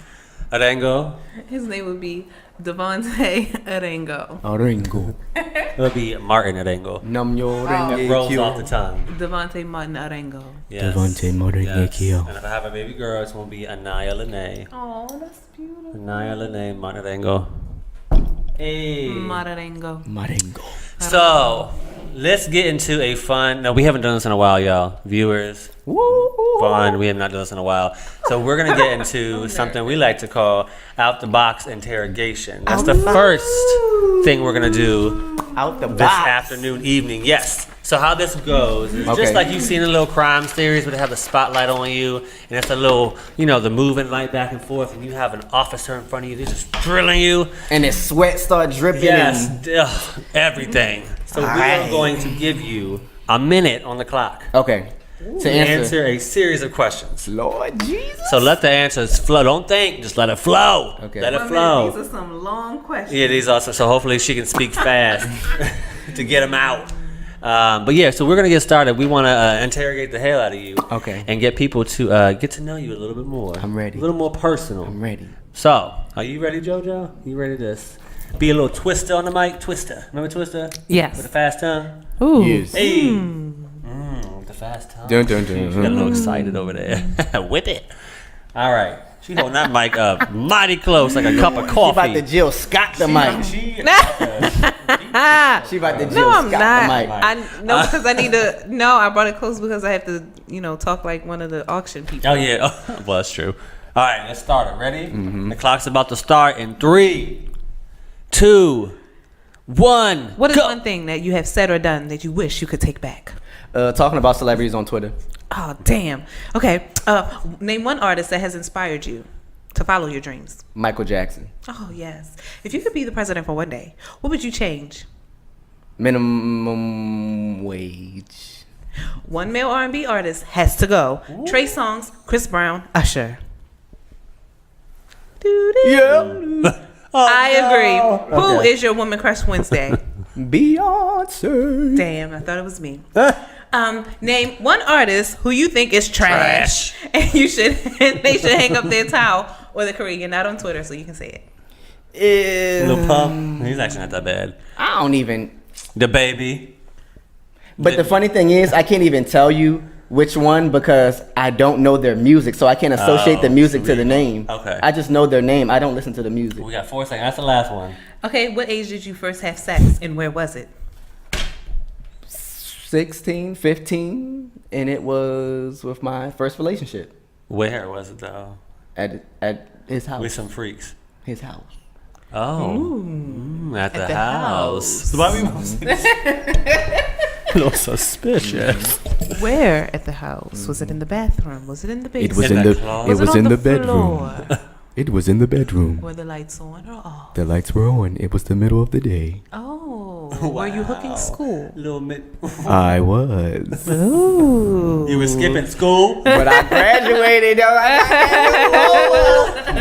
Arango. His name would be Devontae Arango. Oringo. It would be Martin Arango. Nam yo It rolls off the tongue. Devontae Martin Arango. Yes. Devontae Martin Akio. And if I have a baby girl, it's going to be Anaya Lene. Oh, that's beautiful. Anaya Lene Martin Arango. Hey. Mararengo. Marengo. So, let's get into a fun. No, we haven't done this in a while, y'all. Viewers, fun. We have not done this in a while. So, we're going to get into something we like to call out the box interrogation. That's the first thing we're going to do Out the this box. afternoon, evening. Yes. So, how this goes is Okay. just like you've seen in little crime series where they have the spotlight on you, and it's a little, the moving light back and forth, and you have an officer in front of you. They're just drilling you. And his sweat start dripping. Yes, And, everything. So we are Alright. going to give you a minute on the clock okay. to To answer. a series of questions. Lord Jesus. So let the answers flow. Don't think, just let it flow. Okay. Let it 1 minute. flow. These are some long questions. Yeah, these also. So hopefully she can speak fast to get them out. But yeah, so we're gonna get started. We want to interrogate the hell out of you. Okay. And get people to get to know you a little bit more. I'm ready. A little more personal. I'm ready. So, are you ready, JoJo? You ready to be a little twister on the mic? Twister. Remember Twister? Yes. With a fast tongue? Ooh. Yes. Hey. With the fast tongue. Dun, dun, dun, She got a little dun. excited over there. Whip it. All right. She holding that mic up mighty close like a cup of She coffee. about to Jill Scott the mic. She about to Jill No, I'm Scott not. the mic. I no, because I need to. No, I brought it close because I have to, talk like one of the auction people. Oh, yeah. Well, that's true. All right. Let's start it. Ready? The clock's about to start in 3, 2, 1. What is go. one thing that you have said or done that you wish you could take back? Talking about celebrities on Twitter. Oh, damn. Okay. Name one artist that has inspired you to follow your dreams. Michael Jackson. Oh, yes. If you could be the president for one day, what would you change? Minimum wage. One male R&B artist has to go. Trey Songz, Chris Brown, Usher. Yeah. I agree. Who is your woman crush Wednesday? Beyonce. Damn, I thought it was me. Name one artist who you think is trash, and they should hang up their towel or the career. You're not on Twitter, so you can say it. Lil Pump. He's actually not that bad. I don't even. The Baby. But the funny thing is, I can't even tell you which one because I don't know their music, so I can't associate the music to the name. Okay. I just know their name. I don't listen to the music. We got 4 seconds. That's the last one. Okay, what age did you first have sex, and where was it? 16, 15, and it was with my first relationship Where was it, though? at his house. With some freaks. His house. Oh. At the the house. Why we a little suspicious. Where at the house? Was it in the bathroom? Was it in the basement? was in the closet. Was it on the bedroom. It was in the bedroom. Were the lights on or off? The lights were on. It was the middle of the day. Oh, were you hooking school? Little bit. I was. Ooh. You were skipping school? But I graduated though.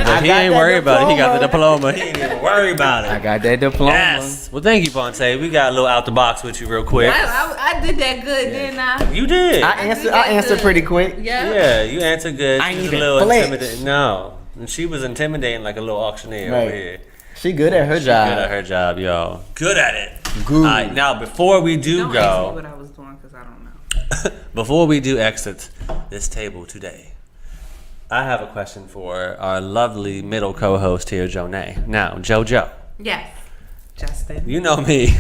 But he ain't worried about it. He got the diploma. He ain't even worried about I it. got that diploma. Yes. Well, thank you, Vontae. We got a little out the box with you real quick. I did that good, didn't I? You did. I answered pretty quick. Yeah, you answered good. I ain't She was even a little flinch. intimidating. No. And she was intimidating like a little auctioneer over here. Right. She good at her Good job. at her job, y'all. Good at it. Good. All right, now before we do Don't ask me go, what I was doing because I don't know. before we do exit this table today, I have a question for our lovely middle co-host here, Jonay. Now, JoJo, Yes. Justin. you know me.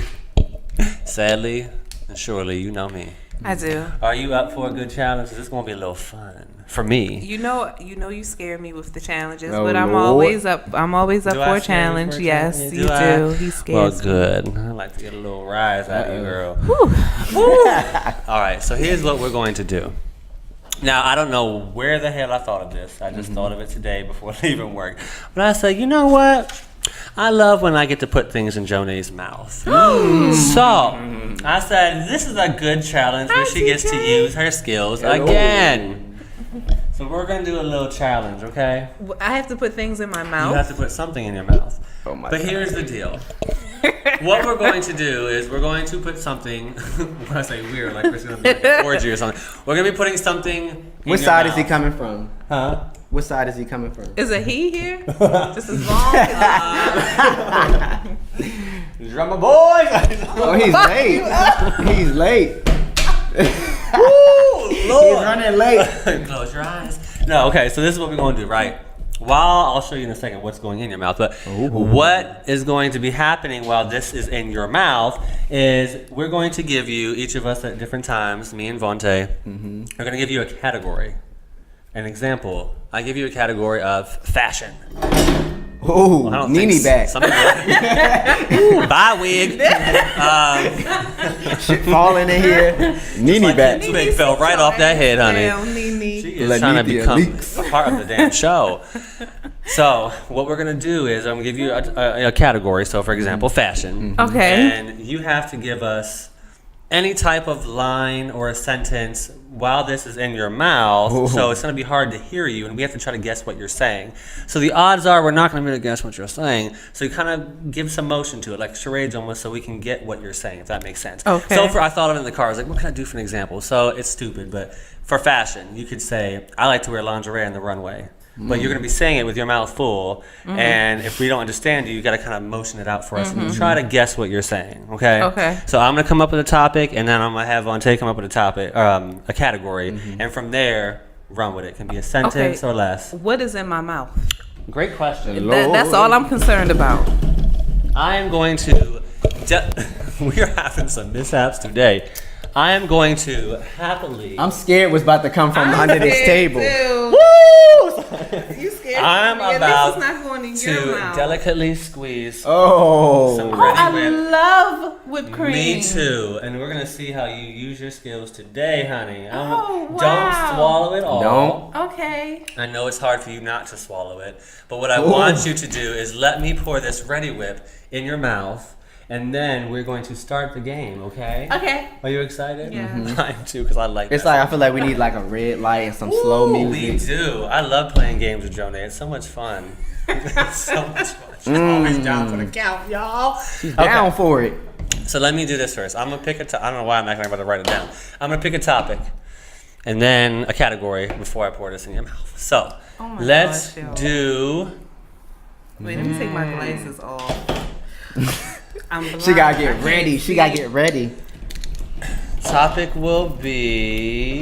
Sadly and surely, you know me. I do. Are you up for a good challenge? This is gonna be a little fun for me. You know you scare me with the challenges, Oh, but I'm Lord. always up. I'm always up Do for I a scare you challenge. for a Yes, challenge? you Do I? do. He Well, scares me. good. I like to get a little rise out of you, girl. All right, so here's what we're going to do. Now, I don't know where the hell I thought of this. I just thought of it today before leaving work. But I said, you know what? I love when I get to put things in Jonay's mouth. So, I said, this is a good challenge where she gets to use her skills again. So we're going to do a little challenge, okay? I have to put things in my You mouth. have to put something in your mouth. Oh my But God. here's the deal. What we're going to do is we're going to put something. When I say weird, like it's going to be like an orgy or something. We're going to be putting something. In What your side is mouth. he coming from? Huh? What side is he coming from? Is a he here? Just as long as Drummer boys. Oh, he's late. He's late. Woo, He's Lord. running late. Close your eyes. No, okay. So this is what we're going to do, right? While I'll show you in a second what's going in your mouth, but what is going to be happening while this is in your mouth is we're going to give you, each of us at different times, me and Vontae, are going to give you a category. An example, I give you a category of fashion. Oh, I don't Nene think back. Some people, bye wig. Shit falling in here. Nene Like back. that wig fell right off that head, honey. Down, Nene. She is Let trying to me become leaks. a part of the damn show. So what we're gonna do is I'm gonna give you a category. So for example, fashion. Okay. And you have to give us any type of line or a sentence while this is in your mouth. Ooh. So it's gonna be hard to hear you, and we have to try to guess what you're saying. So the odds are we're not gonna be able to guess what you're saying. So you kind of give some motion to it, like charades almost, so we can get what you're saying, if that makes sense. Okay. So I thought of it in the car. I was like, what can I do for an example? So it's stupid, but for fashion, you could say, I like to wear lingerie on the runway. But you're going to be saying it with your mouth full, and if we don't understand you got to kind of motion it out for us and try to guess what you're saying, okay? Okay. So I'm going to come up with a topic, and then I'm going to have Vontae come up with a topic, a category, and from there, run with it. It can be a sentence or less. What is in my mouth? Great question. Lord. That's all I'm concerned about. I am going to, we are having some mishaps today. I am going to happily. I'm scared what's about to come from I'm under this scared table. too. You scared? I'm me. At least about it's not going in your to mouth. delicately squeeze some Oh. I ready whip. love whipped cream. Me too. And we're gonna see how you use your skills today, honey. Oh, wow. Don't swallow it all. Don't. Okay. I know it's hard for you not to swallow it, but what I want you to do is let me pour this Ready Whip in your mouth, and then we're going to start the game. Okay? Okay. Are you excited? Yeah. I am too, because I like. It's that. like I feel like we need like a red light and some slow Ooh, we music. do. I love playing games with Jonay. It's so much fun. It's so much fun. She's always down for the count, y'all. She's down for it. So let me do this first. I'm gonna pick a. I don't know why I'm acting like I'm about to write it down. I'm gonna pick a topic, and then a category before I pour this in your mouth. So Oh my let's gosh, yo. do. Wait, let me take my glasses off. I'm blind. She gotta I get can't ready. She see. gotta get ready. Topic will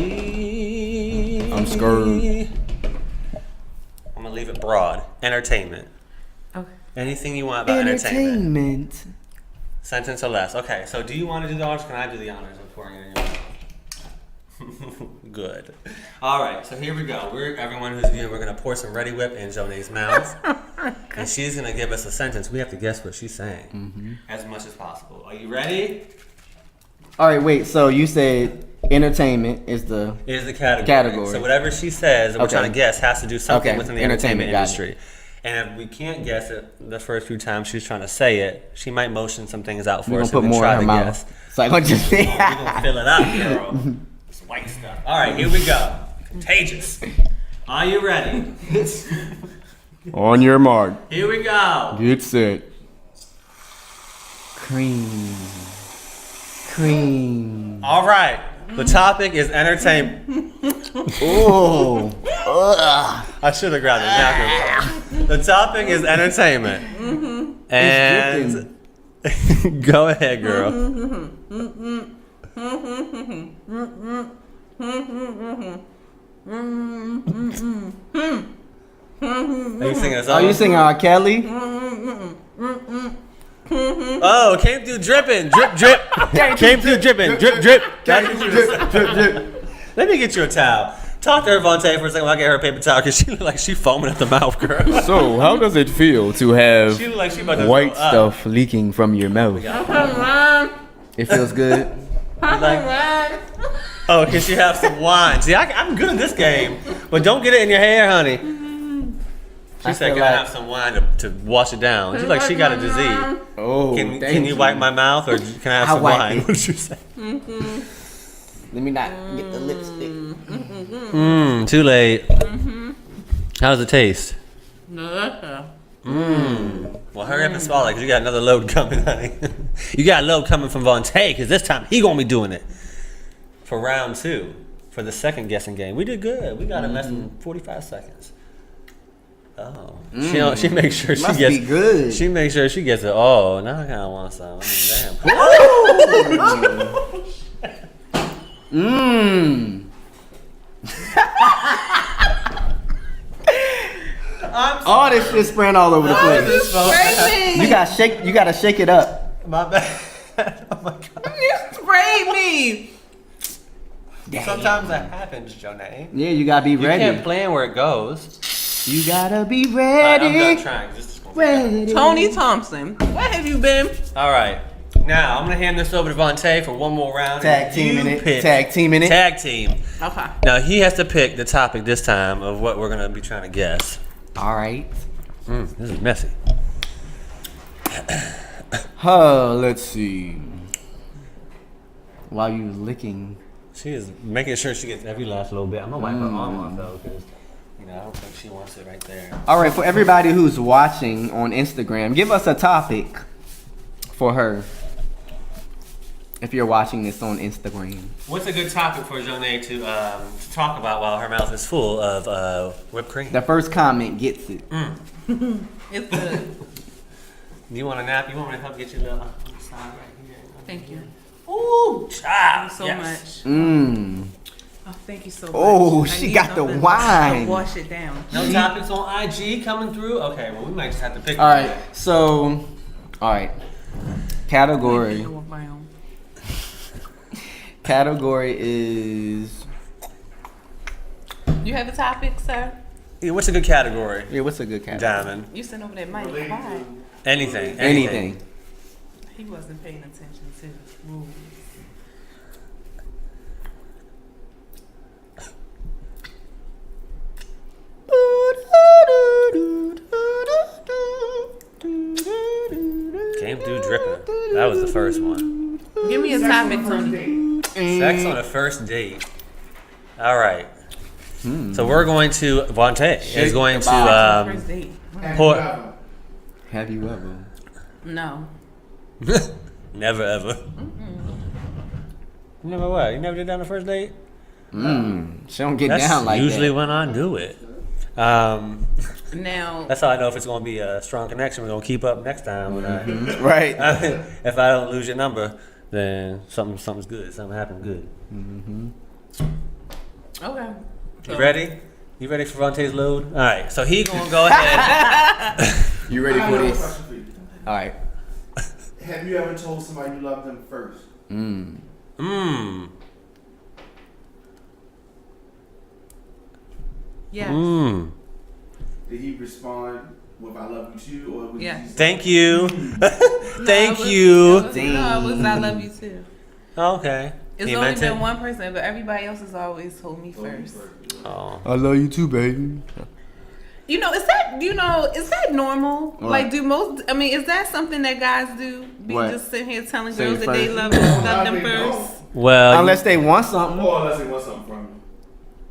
be. I'm scared. I'm gonna leave it broad. Entertainment. Okay. Anything you want about entertainment. Entertainment. Sentence or less. Okay, so do you want to do the honors? Can I do the honors of pouring it in your mouth? Good. All right, so here we go. Everyone who's viewing, we're going to pour some Ready Whip in Jonay's mouth. And she's going to give us a sentence. We have to guess what she's saying as much as possible. Are you ready? All right, wait. So you said entertainment is the Here's the category. Category. So whatever she says that we're Okay. trying to guess has to do something Okay, within the entertainment, entertainment got it. industry. And if we can't guess it the first few times she's trying to say it, she might motion some things out for we're us gonna put and we more try in her to mouth. guess. So I'm gonna just say We're gonna fill it up, girl. It's white stuff. All right, here we go. Contagious. Are you ready? on your mark, Here we go. get set. Cream. Cream. All right. The topic is entertainment. Oh. I should have grabbed a napkin. The topic is entertainment. And go ahead, girl. Are you singing a song? Are you singing R. Kelly? Oh, came through dripping, drip, drip. Came through dripping, drip, drip. That's what you were saying. Let me get you a towel. Talk to her, Vontae, for a second while I get her a paper towel, because she look like she foaming at the mouth, girl. So, how does it feel to have She look like she about to white throw up. stuff leaking from your mouth? It feels good. Like, oh, can she have some wine? See, I'm good at this game, but don't get it in your hair, honey. She said, feel "Can I like- have some wine to wash it down?" She's like, "She got a disease. Oh, Can you wipe my mouth, or can I have I'll some wipe wine?" it. What did you say? Let me not get the lipstick. Too late. How does it taste? No. Well, hurry up and swallow it, because you got another load coming, honey. You got a load coming from Vontae, because this time he gonna be doing it for round 2, for the second guessing game. We did good. We got in less than 45 seconds. Oh, she makes sure she Must gets. be good. She makes sure she gets it. Oh, now I kind of want some. I mean, damn. All this shit spraying all over the place. Spray me. You gotta shake it up. My bad. Oh my god. You sprayed me. Sometimes that happens, Jonah. Yeah, you gotta be You ready. can't plan where it goes. You gotta be All right, I'm done ready. trying. This is gonna be Ready. Tony Thompson, where have you been? all right. Now I'm gonna hand this over to Vontae for one more round. Tag You team in it. pick. Tag team in it. Tag team. Okay. Now he has to pick the topic this time of what we're gonna be trying to guess. All right. This is messy. Let's see. While you licking. She is making sure she gets every last little bit. I'm gonna wipe her arm off though, because I don't think she wants it right there. All right, for everybody who's watching on Instagram, give us a topic for her. If you're watching this on Instagram. What's a good topic for Jonah to talk about while her mouth is full of whipped cream? The first comment gets it. It's good. Do you want a nap? You want me to come get you a little side right here? Thank you. Ooh, child. So Yes. much. Oh, thank you so much. Oh, I she need got the something wine. to wash it down. No topics on IG coming through? Okay, well, we might just have to pick All one. right, so, all right. Category. Category is. You have a topic, sir? Yeah, what's a good category? Yeah, what's a good category? Diamond. You sent over that mic. Related Why? to Anything. Anything. He wasn't paying attention to the rules. Came through dripping. That was the first one. Give me a Sex topic, on the first Tony. date. Sex on a first date. All right. So we're going to Vontae is going First to date. Have Pour- you ever? Have you ever? No. never ever. Never what? You never did that on the first date? She don't get That's down like usually that. when I do it. Now, That's how I know if it's going to be a strong connection. We're going to keep up next time. When Right. if I don't lose your number, then something's good. Something happened good. okay. You ready? You ready for Vontae's load? All right. So he going to go ahead. You ready I for have a this? question for you. All right. Have you ever told somebody you love them first? Yes. Did he respond with "I love you too," or was Yes. he Thank you. Thank No, you. it was I love you too. Okay. It's He only meant been it? one person, but everybody else has always told me first. Oh. I love you too, baby. Is that normal? What? Like, is that something that guys do? Be What? just sitting here telling Say girls it that they first. love I them think first? Well, Unless they want something. Or unless they want something from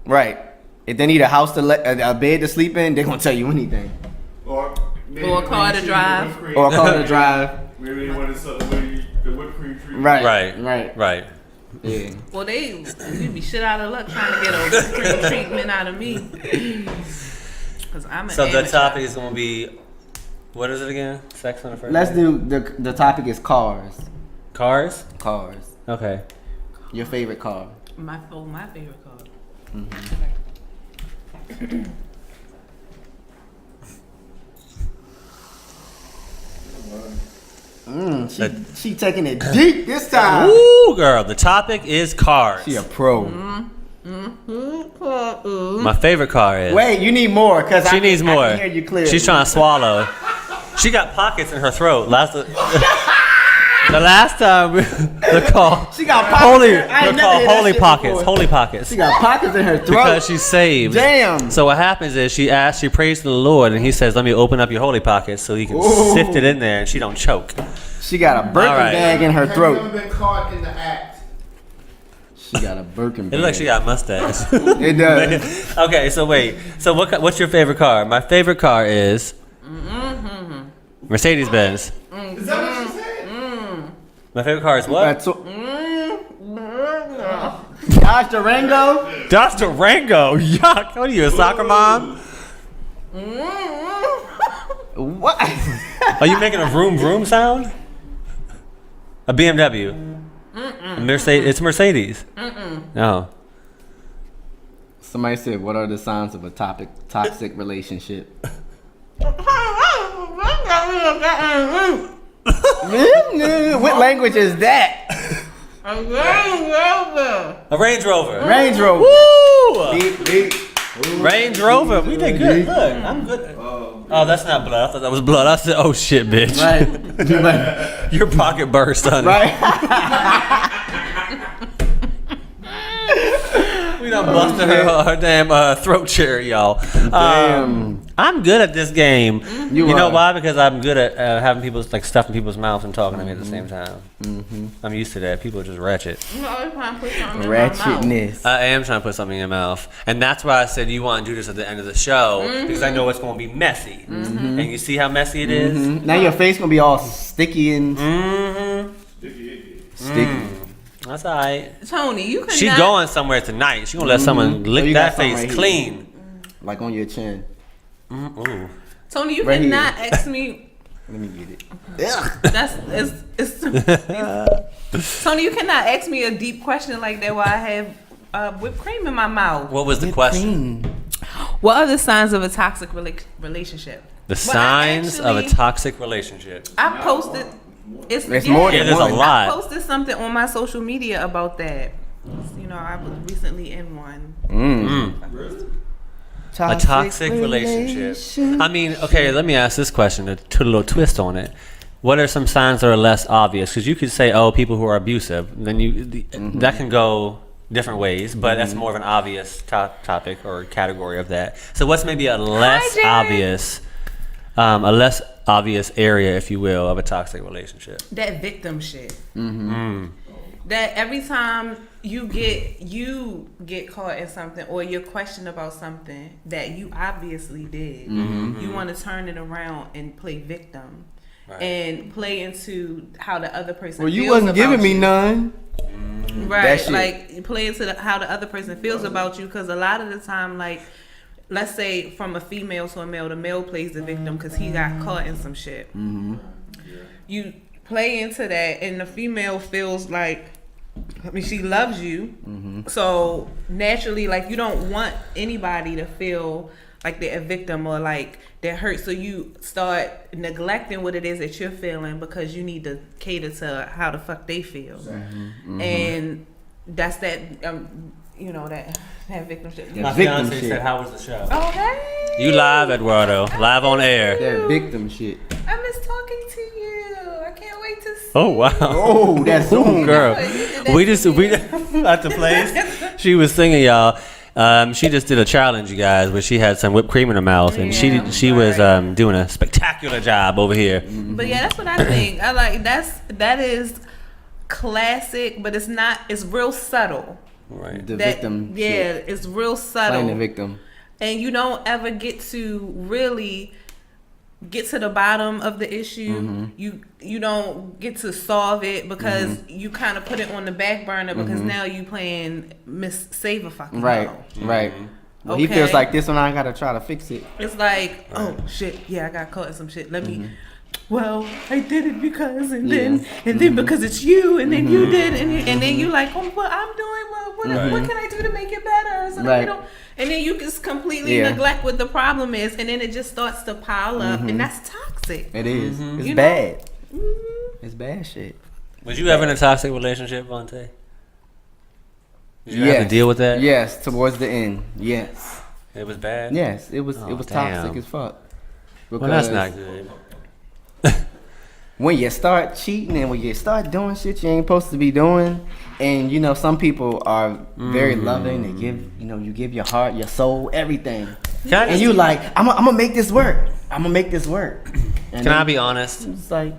you. Right. If they need a house to a bed to sleep in, they're gonna tell you anything. Or maybe Or a car when to you drive. see the whipped cream, Or a car to drive. Maybe they wanted something where the whipped cream treat. Right. right. Yeah. Well, you'd be shit out of luck trying to get a cream treatment out of me. Because I'm an So the amateur. topic is going to be, what is it again? Sex on the first Let's date? do the topic is cars. Cars? Cars. Okay. Your favorite car. My favorite car. She taking it deep this time. Ooh, girl. The topic is cars. She a pro. My favorite car is. Wait, you need more because She needs more. I can hear you clearly. She's trying to swallow. She got pockets in her throat. The last time they're called She got pockets. they're called holy pockets. Holy pockets. She got pockets in her throat Because she's saved. Damn. So what happens is she prays to the Lord, and He says, "Let me open up your holy pockets so He can sift it in there, and she don't choke." She got a Birkin All right. bag in her Have you ever throat. been caught in the act? She got a Birkin It bag. looks like she got a mustache. It does. Okay, so wait. So what's your favorite car? My favorite car is Mercedes Benz. Is that what she said? My favorite car is what? That's Dodge Durango. Dodge Durango. Yuck. What are you, a soccer mom? What? Are you making a vroom vroom sound? A BMW. A Mercedes. It's Mercedes. No. Somebody said, "What are the signs of a toxic relationship?" What language is that? A Range Rover. Range Rover. Woo! Beep, beep. Range Rover. We did good. Look, I'm good. Oh, that's not blood. I thought that was blood. I said, "Oh shit, bitch." Right. Your pocket burst, honey. Right. We done busted her damn throat cherry, y'all. I'm good at this game. You know are. why? Because I'm good at having people stuffing people's mouths and talking to me at the same time. I'm used to that. People are just ratchet. Ratchetness. I am trying to put something in your mouth, and that's why I said you want to do this at the end of the show because I know it's going to be messy. And you see how messy it is. Now your face gonna be all sticky and sticky. That's all right. Tony, you could She not. going somewhere tonight. She gonna let someone lick you that got something face right here. clean. Like on your chin. Ooh. Tony, you Right here. cannot ask me. Let me get it. It's Tony, you cannot ask me a deep question like that while I have whipped cream in my mouth. What was the question? What are the signs of a toxic relationship? The Well, I signs of a actually- toxic relationship. I posted. It's more Yeah, than there's a one. lot. I posted something on my social media about that. You know, I was recently in one. A toxic relationship. I mean, okay, let me ask this question to put a little twist on it. What are some signs that are less obvious? Because you could say, oh, people who are abusive. Then that can go different ways, but that's more of an obvious topic or category of that. So what's maybe a less Jared. obvious area, if you will, of a toxic relationship? That victim shit. That every time you get caught in something or you're questioned about something that you obviously did, you want to turn it around and play victim. Right. And play into how the other person Well, you feels wasn't about giving me you. none. Right, That shit. like play into how the other person feels about you, because a lot of the time, like, let's say from a female to a male, the male plays the victim because he got caught in some shit. You play into that, and the female feels like, I mean, she loves you, so naturally, like, you don't want anybody to feel like they're a victim or like they're hurt, so you start neglecting what it is that you're feeling because you need to cater to how the fuck they feel. And that's that that victim shit. My victim shit. said, how was the show? Oh, hey, You live, Eduardo. Live on air. That victim shit. I miss talking to you. I can't wait to see. Oh, wow. Oh, that's Zoom. Girl, You did that we to just me. at the place. She was singing, y'all. She just did a challenge, you guys, where she had some whipped cream in her mouth, and Yeah, she was right. doing a spectacular job over here. But yeah, that's what I think. I like that is classic, but it's not. It's real subtle. Right. The That, victim yeah, shit. it's real subtle. Playing the victim. And you don't ever get to really get to the bottom of the issue. You don't get to solve it because you kind of put it on the back burner because now you playing Miss Save a fucking Right, Hoe. right. Well, he Okay. feels like this one, I gotta try to fix it. It's like, oh shit, yeah, I got caught in some shit. Let me. well, I did it because, and then because it's you, and then you did, and then you like, oh, well, I'm doing what can I do to make it better? So that we don't, and then you just completely neglect what the problem is, and then it just starts to pile up, and that's toxic. It is. It's bad. It's bad shit. Was you ever in a toxic relationship, Vontae? Did you have to deal with that? Yes, towards the end. Yes. It was bad? Yes, it was toxic as fuck. Well, that's not good. When you start cheating and when you start doing shit you ain't supposed to be doing, and you know some people are very loving, they give you give your heart, your soul, everything, and you like I'm gonna make this work. I'm gonna make this work. And Can I be honest? It's like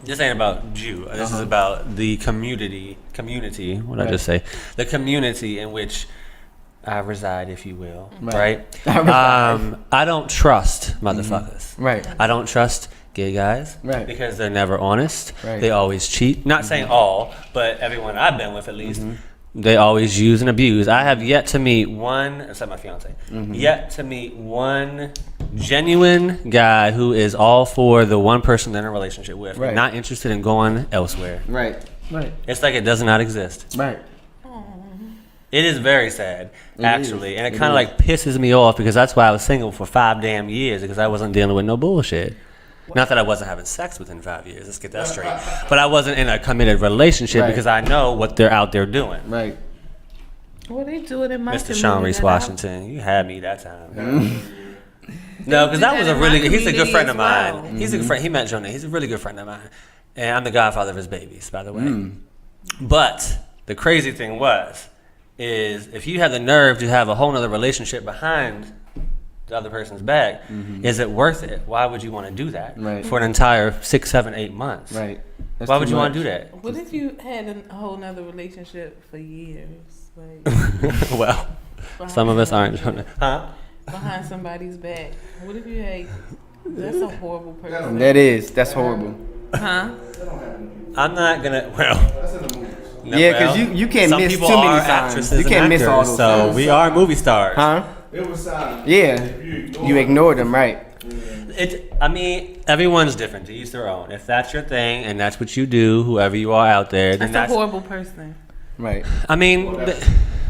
this ain't about you. This is about the community. What did I just say? The community in which I reside, if you will. Right? I don't trust motherfuckers. Right. I don't trust gay guys. Right. Because they're never honest. Right. They always cheat. Not saying all, but everyone I've been with at least. They always use and abuse. I have yet to meet one, except my fiance, yet to meet one genuine guy who is all for the one person they're in a relationship with, and not interested in going elsewhere. Right. It's like it does not exist. Right. It is very sad, actually, and it kind of like pisses me off because that's why I was single for 5 damn years, because I wasn't dealing with no bullshit. Not that I wasn't having sex within 5 years, let's get that straight. But I wasn't in a committed relationship because I know what they're out there doing. Right. Well, they do it in my Mr. Sean Reese Washington, you had me that time. No, because that was a really good, he's a good friend of mine. He's a good friend, he met Jonah, he's a really good friend of mine. And I'm the godfather of his babies, by the way. But the crazy thing is if you have the nerve to have a whole nother relationship behind the other person's back, is it worth it? Why would you want to do that for an entire 6, 7, 8 months? Right. That's Why would you want to do that? What if you had a whole nother relationship for years? Like, well, some of us aren't. Behind somebody's back. What if you had? That's a horrible person. That's horrible. Huh? I'm not gonna. Well. No, yeah, because you can't some miss people too many are times. actresses You can't and miss actors, all those so times. we are movie stars. Huh? It was silent. Yeah. You ignore them, right? I mean, everyone's different. To each their own. If that's your thing and that's what you do, whoever you are out there, then That's a horrible person. Right. I mean,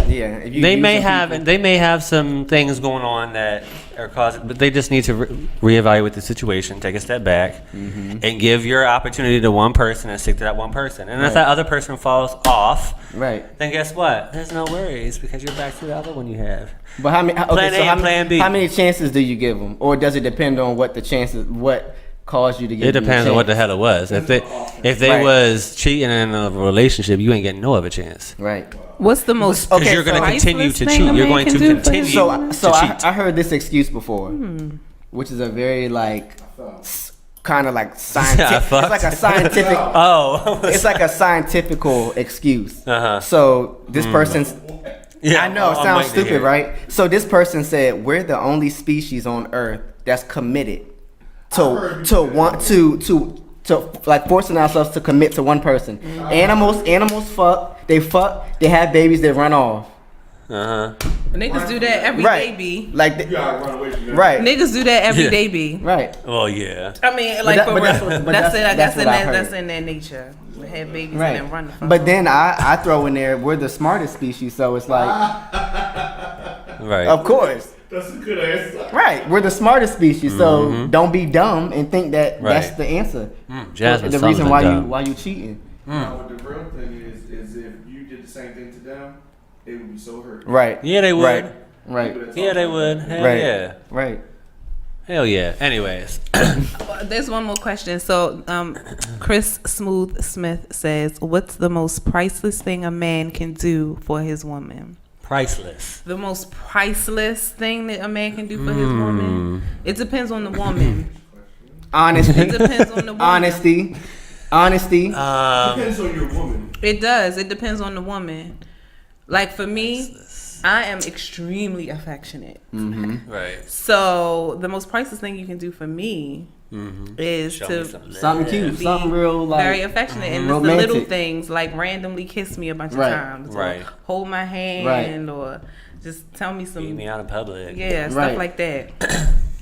Yeah. If you they use may some people- have some things going on that are causing, but they just need to reevaluate the situation, take a step back, and give your opportunity to one person and stick to that one person. And if that other person falls off, then guess what? There's no worries because you're back to the other one you have. But how many? Plan A and Plan B. How many chances do you give them, or does it depend on what the chances? What caused you to give? It depends on what the hell it was. If they was cheating in a relationship, you ain't getting no other chance. Right. What's the most? Because you're going to continue to cheat. You're going to continue to cheat. I heard this excuse before, which is a very kind of like scientific. It's like a scientific. It's like a scientifical excuse. So this person's. Yeah, I know it sounds stupid, right? So this person said, "We're the only species on Earth that's committed to like forcing ourselves to commit to one person. Animals fuck, they have babies, they run off. Niggas do that every day, B. Like You gotta run away from them. right, Niggas do that every day, B. right. Well, yeah. I mean, like But for that's real. what- but That's that's what I heard. that's in their nature. We have babies Right. and then run the fuck But off. then I throw in there, we're the smartest species, so it's like, Right. of course. That's a good answer. Right, we're the smartest species, so don't be dumb and think that that's Right. the answer. Jasmine The reason Sullivan, why you cheating. Now, what the real thing is if you did the same thing to them, they would be so hurt. Right. Yeah, they would. Right. Yeah, they would. Hell Right. yeah. Right. Hell yeah. Anyways. There's one more question. So, Chris Smooth Smith says, "What's the most priceless thing a man can do for his woman?" Priceless. The most priceless thing that a man can do for his woman. It depends on the woman. Honesty. It depends on the woman. Honesty. Depends on your woman. It does. It depends on the woman. Like for me, I am extremely affectionate. Right. So the most priceless thing you can do for me is Show me to Something cute. be Something real like very affectionate, and it's the romantic. little things like randomly kiss me a bunch of Right. times, or Right. hold my hand, or just tell me Beat some me out in public. stuff Right. like that.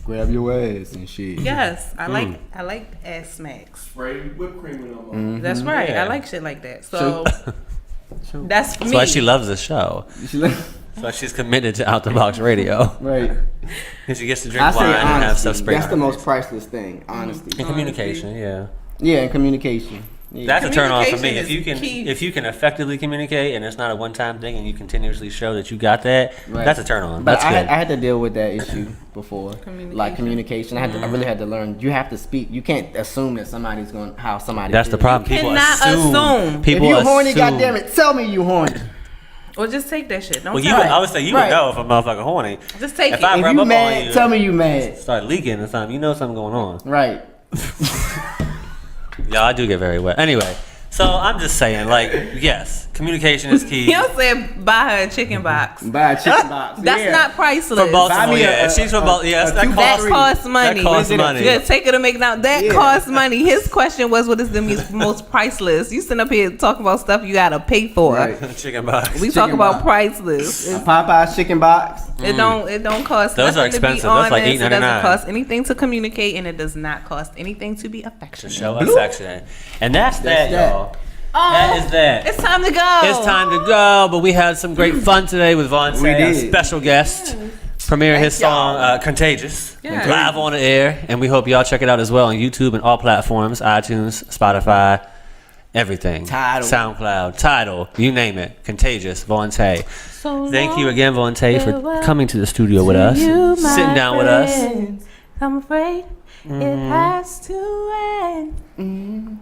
grab your ass and shit. Yes, I like ass smacks. Spray whipped cream in them. That's right. Yeah. I like shit like that. So that's me. That's why she loves the show. That's why she's committed to Out the Box Radio. Right. And she gets to I drink say wine and have honesty. stuff sprayed That's on the her most face. priceless thing, honesty. And communication, yeah. Yeah, and communication. Yeah. That's a turn on for me. Communication is If you can effectively communicate and it's not a one time thing and you continuously show that you got that, Right. that's a turn on. But That's good. I had to deal with that issue before, like communication. I really had to learn. You have to speak. You can't assume that somebody's going how somebody. That's the feels. problem. People cannot assume. People If you horny, assume. goddammit, tell me you horny. Or just take that shit. Don't Well, tell me. I would say you Right. would know if a motherfucker horny. Just take If it. I If rub you up on mad, you, tell me you mad. start leaking or something, you know something going on. Right. Yeah, I do get very wet. Anyway, so I'm just saying, like, yes, communication is key. You don't say buy her a chicken box. Buy a chicken box. That's Yeah. not priceless. From Baltimore, Buy me yeah. a- She's from Baltimore. Yes, a that two- costs That costs money. That costs What is it? money. Yeah, take it to McDonald's. That Yeah. costs money. His question was, what is the most priceless? You sitting up here talking about stuff you gotta pay for. Right. Chicken box. We Chicken talk about box. priceless. A Popeye's chicken box. It don't cost Those are nothing to be expensive. That's like honest. It doesn't $8.99. cost anything to communicate, and it does not cost anything to be affectionate. Show affection. And that's that, that. y'all. That is that. It's time to go. It's time to go, but we had some great fun today with Von We Tay, our did. special guest, premiering his song Contagious, Yeah. live on the air, and we hope y'all check it out as well on YouTube and all platforms, iTunes, Spotify, everything. Tidal. SoundCloud, Tidal, you name it. Contagious, Von Tay. So Thank you long, again, Von Tay, for farewell coming to the studio with us, you, my sitting down with us. friends. I'm afraid it has to end.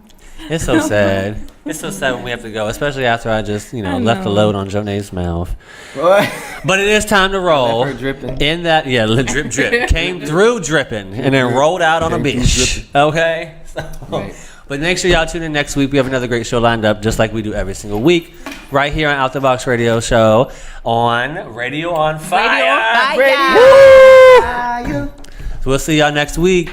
It's so sad. It's so sad when we have to go, especially after I just, I left the know. load on Jonay's mouth. What? But it is time to roll. Left her dripping. In that, yeah, drip, drip. Came through dripping and then rolled out on a Came through beach. Okay? So, Right. But make sure y'all tune in next week. We have another great show lined up, just like we do every single week, right here on Out the Box Radio Show on Radio on Fire. Radio on Fire. Radio. So we'll see y'all next week.